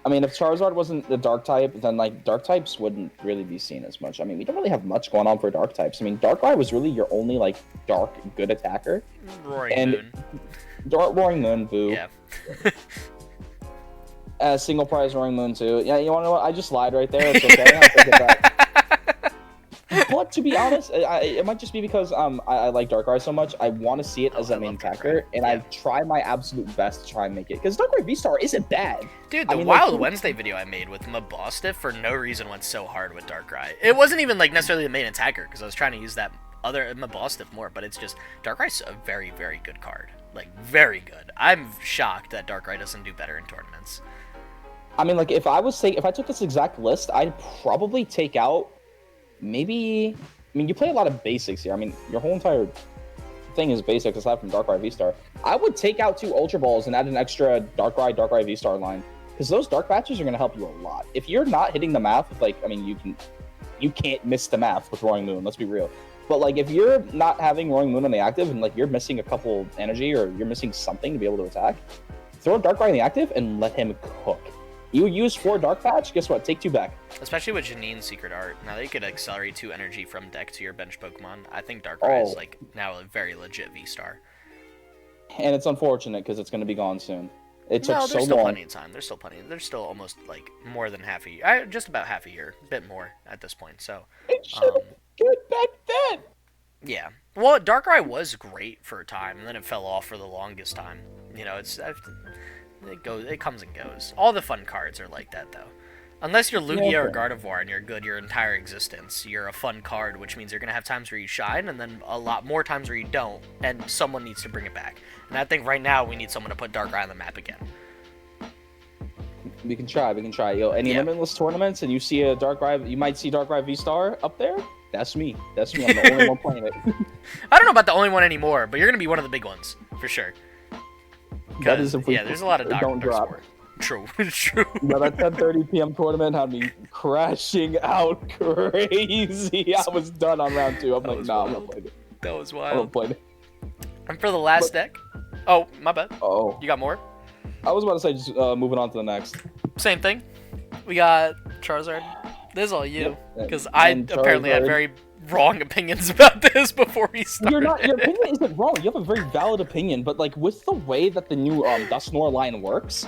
I mean, if Charizard wasn't the dark type, then, like, dark types wouldn't really be seen as much. I mean, we don't really have much going on for dark types. I mean, Darkrai was really your only, like, dark good attacker. Roaring Moon. Roaring Moon, boo. Yeah. Single prize Roaring Moon, too. Yeah, you want to know what? I just lied right there. It's okay. I'll take it back. But to be honest, it might just be because I like Darkrai so much. I want to see it as a main attacker, and I try my absolute best to try and make it. Because Darkrai V-Star isn't bad. Dude, the Wild Wednesday video I made with Mabostiff for no reason went so hard with Darkrai. It wasn't even like necessarily the main attacker, because I was trying to use that other Mabostiff more, but it's just Darkrai's a very, very good card. Like, very good. I'm shocked that Darkrai doesn't do better in tournaments. I mean, like, if I took this exact list, I'd probably take out maybe... I mean, you play a lot of basics here. I mean, your whole entire thing is basics aside from Darkrai V-Star. I would take out 2 Ultra Balls and add an extra Darkrai V-Star line. because those dark patches are going to help you a lot. If you're not hitting the math, like, I mean, you can't miss the math with Roaring Moon, let's be real. But, like, if you're not having Roaring Moon on the active and, like, you're missing a couple energy or you're missing something to be able to attack, throw Darkrai in the active and let him cook. You use 4 Dark Patch, guess what? Take 2 back. Especially with Janine's Secret Art. Now that you could accelerate 2 energy from deck to your bench Pokemon, I think Darkrai is, like, now a very legit V-Star. And it's unfortunate because it's going to be gone soon. It took so long. There's still plenty of time. There's still plenty. There's still almost, like, more than half a year. Just about half a year. A bit more at this point, so... It should have been good back then! Yeah. Well, Darkrai was great for a time, and then it fell off for the longest time. You know, it comes and goes. All the fun cards are like that, though. Unless you're Lugia or Gardevoir and you're good your entire existence, you're a fun card, which means you're going to have times where you shine, and then a lot more times where you don't, and someone needs to bring it back. And I think right now we need someone to put Darkrai on the map again. We can try. Yo, any limitless tournaments and you see a Darkrai, you might see Darkrai V-Star up there? That's me. I'm the only one playing it. I don't know about the only one anymore, but you're going to be one of the big ones, for sure. That is if we there's a lot of don't drop. Sport. True. True. No, that 10:30 p.m. tournament had me crashing out crazy. I was done on round 2. I'm like, nah, I'm not playing it. That was I'm wild. not playing it. And for the last deck... Oh, my bad. Oh. You got more? I was about to say, just moving on to the next. Same thing. We got Charizard. This is all you. Because I apparently had very wrong opinions about this before we started. Your opinion isn't wrong. You have a very valid opinion, but like with the way that the new Dusknoir line works,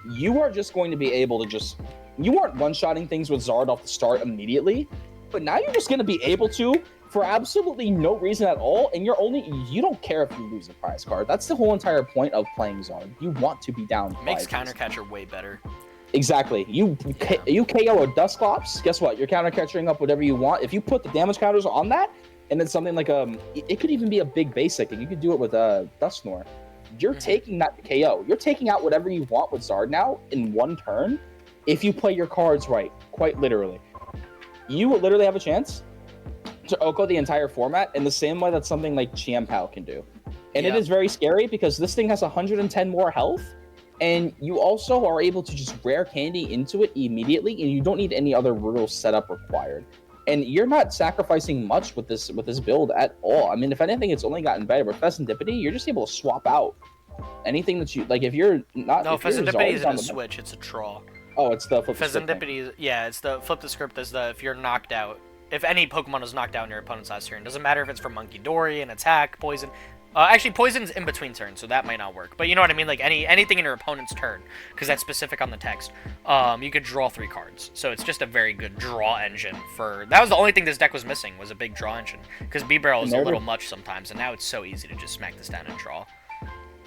you are just going to be able to just... You aren't one-shotting things with Zard off the start immediately, but now you're just going to be able to for absolutely no reason at all, and you don't care if you lose a prize card. That's the whole entire point of playing Zard. You want to be down. Makes Countercatcher way better. Exactly. You KO a Dusclops, guess what? You're counter-catching up whatever you want. If you put the damage counters on that, and then something like it could even be a big basic, and you could do it with Dusknoir. You're taking that KO. You're taking out whatever you want with Zard now in one turn if you play your cards right, quite literally. You will literally have a chance to Oko the entire format in the same way that something like Chiampao can do. And it is very scary because this thing has 110 more health, and you also are able to just rare candy into it immediately, and you don't need any other brutal setup required. And you're not sacrificing much with this build at all. I mean, if anything, it's only gotten better. With Pheasantipity, you're just able to swap out anything that you like. If you're not, no, Pheasantipity isn't a switch; it's a draw. Oh, it's the flip. Pheasantipity, it's the flip the script. Is the if you're knocked out, if any Pokemon is knocked out in your opponent's last turn, doesn't matter if it's from Monkey Dory, an attack, poison. Actually, poison's in between turns, so that might not work. But you know what I mean? Like anything in your opponent's turn, because that's specific on the text. You could draw 3 cards, so it's just a very good draw engine. That was the only thing this deck was missing, was a big draw engine. Because B-Barrel is a little much sometimes, and now it's so easy to just smack this down and draw.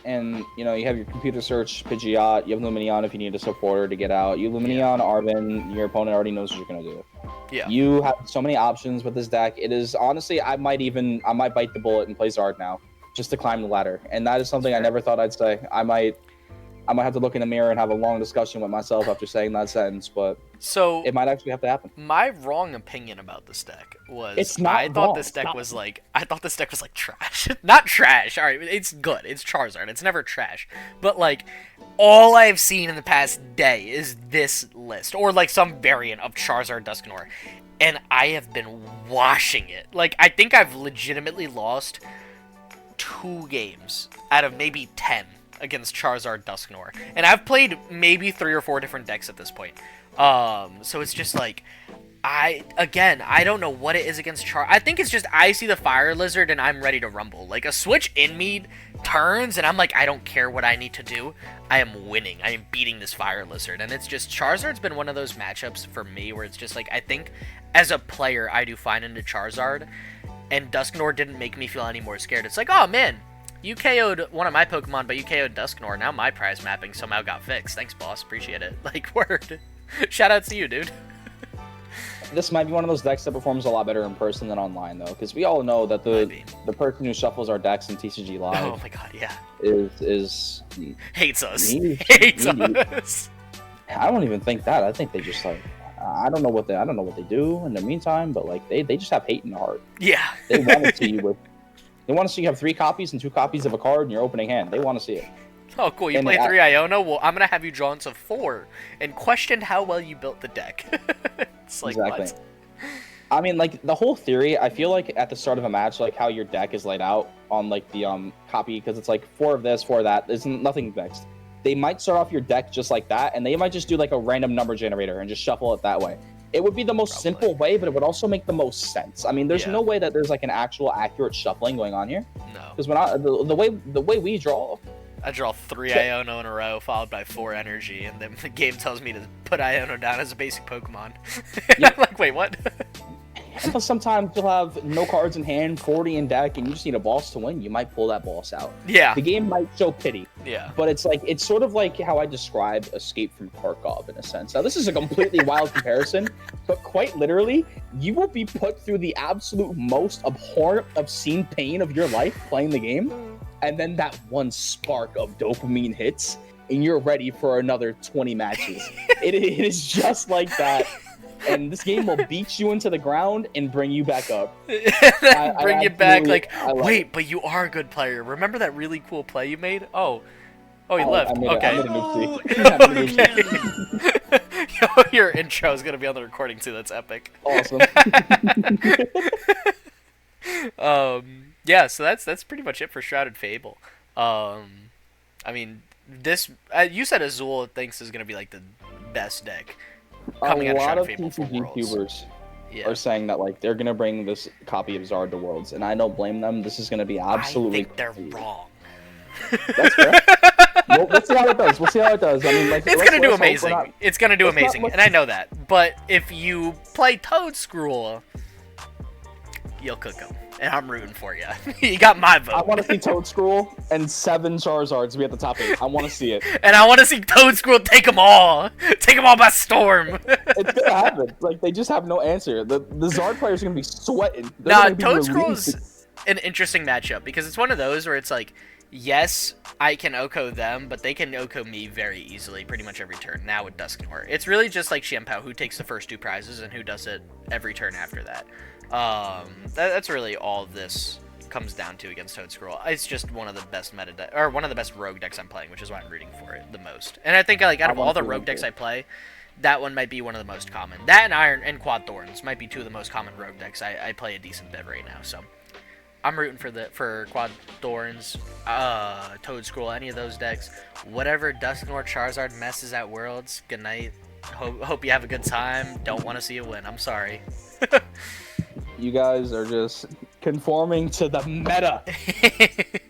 And you know, you have your computer search, Pidgeot, you have Lumineon if you need a supporter to get out. You Lumineon, Arven, your opponent already knows what you're gonna do. Yeah. You have so many options with this deck. It is honestly, I might bite the bullet and play Zard now, just to climb the ladder. And that is something I never thought I'd say. I might have to look in the mirror and have a long discussion with myself after saying that sentence, but it might actually have to happen. My wrong opinion about this deck was I thought this deck was like trash. Not trash. All right, it's good. It's Charizard. It's never trash. But like all I've seen in the past day is this list or like some variant of Charizard Dusknoir, and I have been washing it. Like I think I've legitimately lost 2 games out of maybe 10 against Charizard Dusknoir, and I've played maybe 3 or 4 different decks at this point. So it's just like I don't know what it is against I think it's just I see the Fire Lizard and I'm ready to rumble. Like a switch in me turns and I'm like, I don't care what I need to do. I am winning. I am beating this Fire Lizard, and it's just Charizard's been one of those matchups for me where it's just like I think as a player I do fine into Charizard. And Dusknoir didn't make me feel any more scared. It's like, oh man, you KO'd one of my Pokemon, but you KO'd Dusknoir. Now my prize mapping somehow got fixed. Thanks, boss. Appreciate it. Like, word. Shout out to you, dude. This might be one of those decks that performs a lot better in person than online, though, because we all know that the person who shuffles our decks in TCG Live, oh my god, yeah, is hates us. Hates us. I don't even think that. I think they just like. I don't know what they do in the meantime, but like they just have hate in their heart. Yeah. They want to see you have 3 copies and 2 copies of a card in your opening hand. They want to see it. Oh, cool. You And play 3 Iona? Well, I'm going to have you draw into 4 and question how well you built the deck. It's like, exactly. what? I mean, like, the whole theory, I feel like at the start of a match, like, how your deck is laid out on, like, the copy, because it's, like, 4 of this, 4 of that, there's nothing mixed. They might start off your deck just like that, and they might just do, like, a random number generator and just shuffle it that way. It would be the most simple way, but it would also make the most sense. I mean, there's no way that there's, like, an actual accurate shuffling going on here. No. Because when the way we draw... I draw 3 Iono in a row, followed by 4 energy, and then the game tells me to put Iono down as a basic Pokemon. I'm like, wait, what? Sometimes you'll have no cards in hand, 40 in deck, and you just need a boss to win. You might pull that boss out. Yeah. The game might show pity. Yeah. But it's sort of like how I describe Escape from Tarkov in a sense. Now, this is a completely wild comparison, but quite literally, you will be put through the absolute most abhorrent, obscene pain of your life playing the game, and then that one spark of dopamine hits, and you're ready for another 20 matches. It is just like that. And this game will beat you into the ground and bring you back up. Bring you back, like, wait, it. but you are a good player. Remember that really cool play you made? Oh, he left. I made Okay. a oopsie. Yo, your intro is gonna be on the recording too. That's epic. Awesome. Yeah. So that's pretty much it for Shrouded Fable. I mean, this you said Azul thinks is gonna be like the best deck. Coming A out lot of Fable for TCG Worlds. tubers are saying that like they're gonna bring this copy of Zard to Worlds, and I don't blame them. This is gonna be absolutely. I think they're wrong. That's fair. Well, let's see how it does. We'll see how it does. I mean, like, it's gonna do amazing. It's gonna do amazing, not, and I know that. But if you play Toad Scroll, you'll cook them, and I'm rooting for you. You got my vote. I want to see Toad Scroll and 7 Charizards be at the top 8. I want to see it. And I want to see Toad Scroll take them all by storm. It's gonna happen. Like, they just have no answer. The Zard players are gonna be sweating. Toad Scroll's an interesting matchup because it's one of those where it's like, yes, I can Oko them, but they can Oko me very easily, pretty much every turn. Now with Dusknoir, it's really just like Xianpao, who takes the first 2 prizes and who does it every turn after that. That's really all this comes down to against Toad Scroll. It's just one of the best one of the best rogue decks I'm playing, which is why I'm rooting for it the most. And I think like out of all the rogue decks I play, that one might be one of the most common. That and Iron and Quad Thorns might be 2 of the most common rogue decks I play a decent bit right now. So I'm rooting for Quad Thorns, Toad Scroll, any of those decks. Whatever Dusknoir Charizard messes at Worlds, good night. Hope you have a good time. Don't want to see you win. I'm sorry. You guys are just conforming to the meta.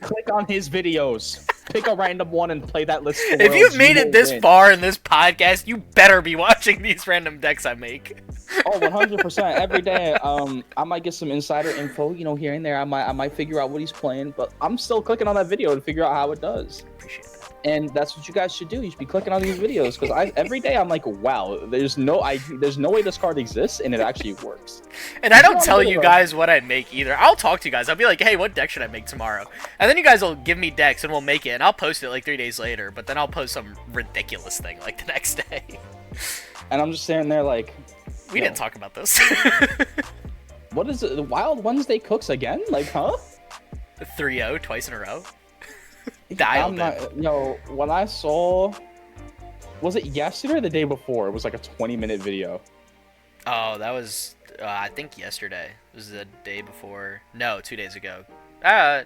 Click on his videos. Pick a random one and play that list. For if you've made it this win. far in this podcast, you better be watching these random decks I make. Oh, 100%. Every day, I might get some insider info, here and there. I might figure out what he's playing, but I'm still clicking on that video to figure out how it does. Appreciate that. And that's what you guys should do. You should be clicking on these videos because every day I'm like, wow, there's no way this card exists and it actually works. And I don't tell you guys what I make either. I'll talk to you guys. I'll be like, hey, what deck should I make tomorrow? And then you guys will give me decks and we'll make it, and I'll post it like 3 days later. But then I'll post some ridiculous thing like the next day. And I'm just standing there like, we didn't talk about this. What is it? The Wild Wednesday cooks again? Like, huh? 3-0 twice in a row. When I saw, was it yesterday or the day before? It was like a 20-minute video. Oh, that was, I think yesterday. It was the day before. No, 2 days ago. I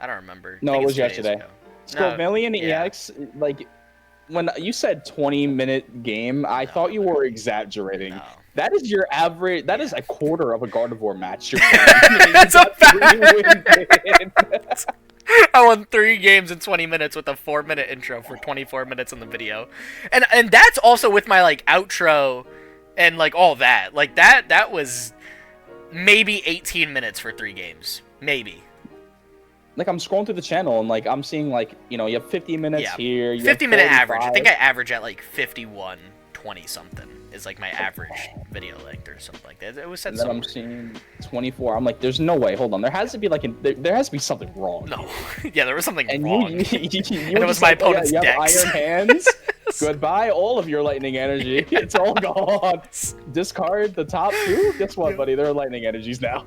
don't remember. No, it was yesterday. Scormillion yeah. EX, like, when you said 20-minute game, I thought you were exaggerating. No. That is your average. That is a quarter of a Gardevoir match. You're playing. That's a fact. I won 3 games in 20 minutes with a 4-minute intro for 24 minutes in the video. And that's also with my, like, outro and, like, all that. Like, that was maybe 18 minutes for 3 games. Maybe. Like, I'm scrolling through the channel, and, like, I'm seeing, like, you have 50 minutes here. 50-minute average. I think I average at, like, 51, 20-something is, like, my average video length or something like that. It was set somewhere. I'm seeing 24. I'm like, there's no way. Hold on. There has to be, like, there has to be something wrong. No. Yeah, there was something and wrong. And it was my opponent's you decks. Have iron hands. Goodbye, all of your lightning energy. It's all gone. Discard the top 2. Guess what, buddy? They're lightning energies now.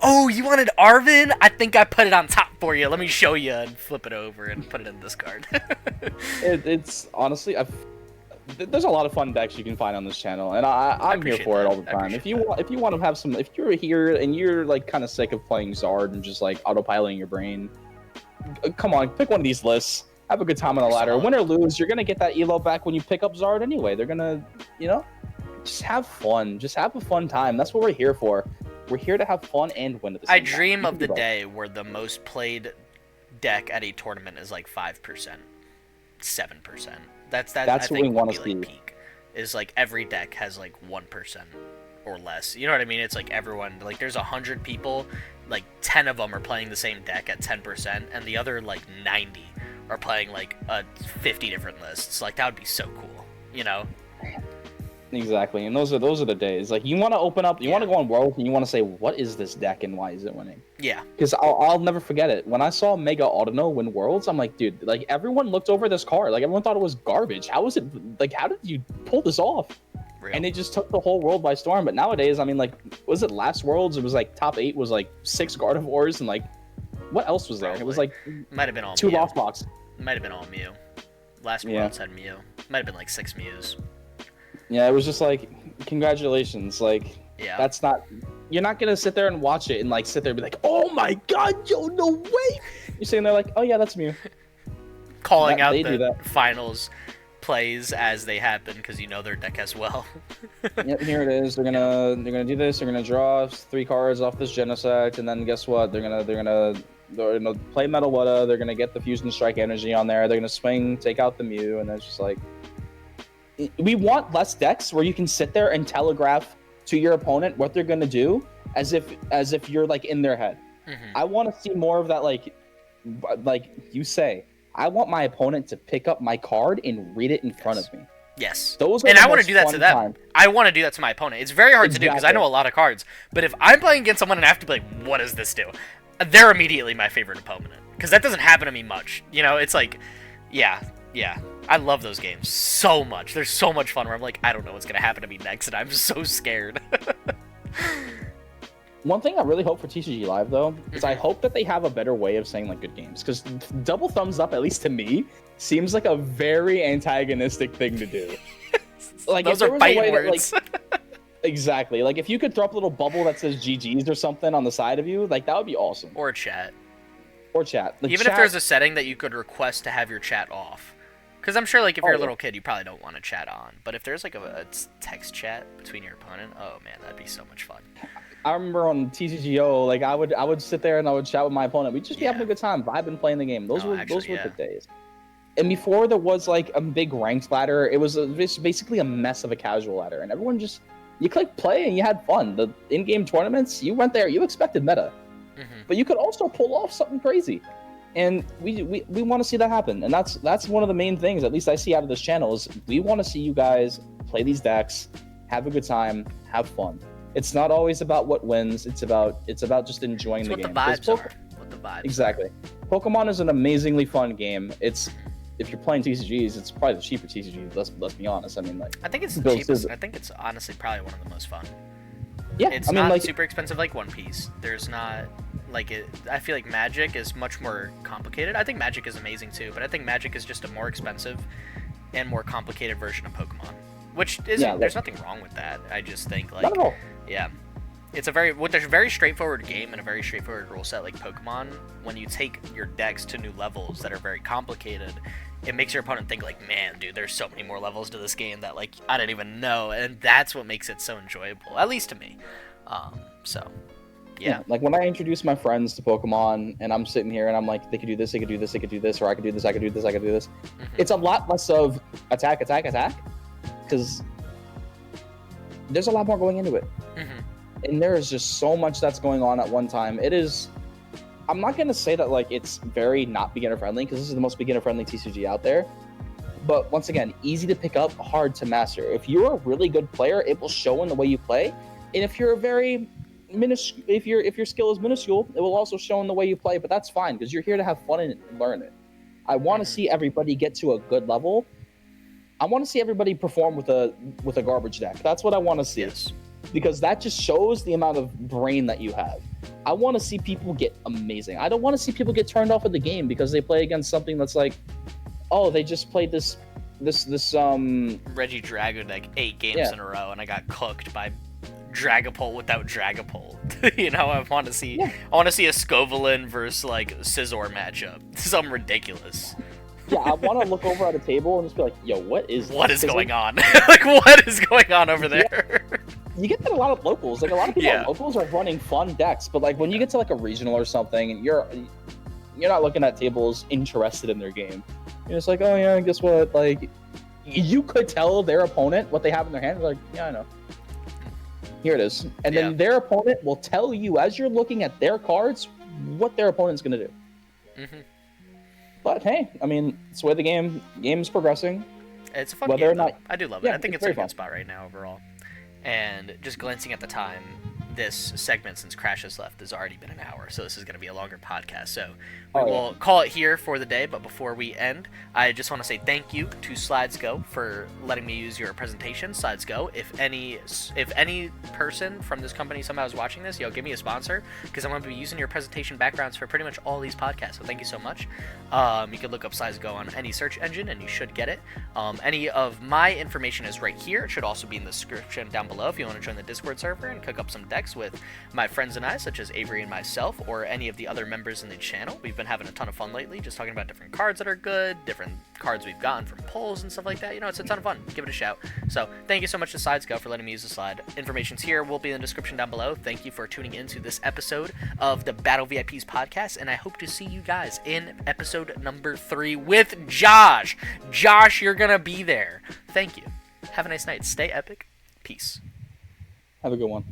Oh, you wanted Arvin? I think I put it on top for you. Let me show you and flip it over and put it in this card. It's honestly, there's a lot of fun decks you can find on this channel, and I'm here for it all the time. If you want to have some, if you're here and you're like kind of sick of playing Zard and just like autopiloting your brain, come on, pick one of these lists. Have a good time on the ladder. Win or lose, you're gonna get that elo back when you pick up Zard anyway. They're gonna, just have fun. Just have a fun time. That's what we're here for. We're here to have fun and win at the same time. I dream of the day where the most played deck at a tournament is like 5%, 7%. That's what we want to see. Like peak. Is like every deck has like 1% or less. You know what I mean? It's like everyone, like there's 100 people, like 10 of them are playing the same deck at 10%, and the other like 90 are playing like 50 different lists. Like that would be so cool, you know? Exactly, and those are the days. Like you want to open up, you want to go on World, and you want to say, what is this deck and why is it winning? Yeah. Because I'll never forget it. When I saw Mega Audino win Worlds, I'm like, dude, like everyone looked over this card. Like everyone thought it was garbage. How was it? Like how did you pull this off? Real. And it just took the whole world by storm. But nowadays, I mean, like, was it last Worlds? It was like top 8 was like 6 Gardevoirs and like, what else was there? Probably. It was like might have been all 2 Mew. Lost Box. Might have been all Mew. Last Worlds had Mew. Might have been like 6 Mews. Yeah, it was just like, congratulations. Like, yeah, that's not. You're not gonna sit there and watch it and like sit there and be like, oh my god, yo, no way. You're sitting there like, oh yeah, that's Mew. Calling out the finals plays as they happen because you know their deck as well. Yep, here it is. They're gonna do this. They're gonna draw 3 cards off this Genesect, and then guess what? They're gonna play Metal Wutta. They're gonna get the Fusion Strike energy on there. They're gonna swing, take out the Mew, and it's just like. We want less decks where you can sit there and telegraph to your opponent what they're gonna do, as if you're like in their head. Mm-hmm. I want to see more of that, like you say. I want my opponent to pick up my card and read it in front of me. Yes. And I want to do that to them. I want to do that to my opponent. It's very hard to do because I know a lot of cards. But if I'm playing against someone and I have to be like, what does this do? They're immediately my favorite opponent because that doesn't happen to me much. You know, it's like, yeah. I love those games so much. They're so much fun where I'm like, I don't know what's going to happen to me next, and I'm so scared. One thing I really hope for TCG Live, though, is I hope that they have a better way of saying, like, good games. Because double thumbs up, at least to me, seems like a very antagonistic thing to do. Like, those are fighting words. Exactly. Like, if you could throw up a little bubble that says GG's or something on the side of you, like, that would be awesome. Or chat. Like, even if there's a setting that you could request to have your chat off. Because I'm sure, like, if you're a little kid, you probably don't want to chat on. But if there's, like, a text chat between your opponent, oh, man, that'd be so much fun. I remember on TCGO, like, I would sit there and I would chat with my opponent. We'd just be having a good time, vibing, playing the game. Those were the days. And before there was, like, a big ranked ladder, it was basically a mess of a casual ladder. And everyone just, you clicked play and you had fun. The in-game tournaments, you went there, you expected meta. Mm-hmm. But you could also pull off something crazy. And we want to see that happen. And that's one of the main things, at least I see out of this channel, is we want to see you guys play these decks, have a good time, have fun. It's not always about what wins. It's about just enjoying the game. What the vibes are. What the vibes. Exactly. Pokemon is an amazingly fun game. It's, if you're playing TCGs, it's probably the cheaper TCG. Let's be honest. I mean, like, I think it's the cheapest. I think it's honestly probably one of the most fun. Yeah, it's not super expensive like One Piece. There's not like it. I feel like Magic is much more complicated. I think Magic is amazing too, but I think Magic is just a more expensive and more complicated version of Pokemon. Which isn't. There's nothing wrong with that. I just think like, not at all. Yeah, it's a very straightforward game and a very straightforward rule set like Pokemon. When you take your decks to new levels that are very complicated, it makes your opponent think like, man, dude, there's so many more levels to this game that like I didn't even know, and that's what makes it so enjoyable, at least to me. So, yeah. Like when I introduce my friends to Pokemon, and I'm sitting here and I'm like, they could do this, they could do this, they could do this, or I could do this, I could do this, I could do this. Mm-hmm. It's a lot less of attack, because there's a lot more going into it. Mm-hmm. And there is just so much that's going on at one time. It is. I'm not going to say that like it's very not beginner friendly, because this is the most beginner friendly TCG out there. But once again, easy to pick up, hard to master. If you're a really good player, it will show in the way you play. And if you're a very if your skill is minuscule, it will also show in the way you play. But that's fine, because you're here to have fun and learn it. I want to see everybody get to a good level. I want to see everybody perform with a garbage deck. That's what I want to see. Yes. Because that just shows the amount of brain that you have. I want to see people get amazing. I don't want to see people get turned off of the game because they play against something that's like, oh, they just played this Reggie Drago like 8 games in a row, and I got cooked by Dragapult without Dragapult. You know, I want to see a Scovelin versus like Scizor matchup. Something ridiculous. Yeah, I want to look over at a table and just be like, yo, what is going on? Like, what is going on over there? You get that a lot of locals. Like, a lot of people at locals are running fun decks, but like when you get to like a regional or something, and you're not looking at tables interested in their game. You're just like, oh yeah, guess what? Like, you could tell their opponent what they have in their hand. Like, yeah, I know. Here it is. And then their opponent will tell you as you're looking at their cards what their opponent's gonna do. Mm-hmm. But hey, I mean, it's where the game's progressing. It's a fun game. I do love it. I think it's a good spot right now overall. And just glancing at the time, this segment, since Crash has left, has already been an hour, so this is going to be a longer podcast. So we will call it here for the day, but before we end, I just want to say thank you to SlidesGo for letting me use your presentation. SlidesGo, if any person from this company somehow is watching this, give me a sponsor, because I'm going to be using your presentation backgrounds for pretty much all these podcasts, so thank you so much. You can look up SlidesGo on any search engine, and you should get it. Any of my information is right here. It should also be in the description down below if you want to join the Discord server and cook up some decks with my friends and I, such as Avery and myself, or any of the other members in the channel. We've been having a ton of fun lately, just talking about different cards that are good, different cards we've gotten from polls and stuff like that. It's a ton of fun. Give it a shout. So thank you so much to SlidesGo for letting me use the slide. Information's here, will be in the description down below. Thank you for tuning into this episode of the Battle VIPs podcast, and I hope to see you guys in episode number 3 with Josh. Josh, you're gonna be there. Thank you. Have a nice night. Stay epic. Peace. Have a good one.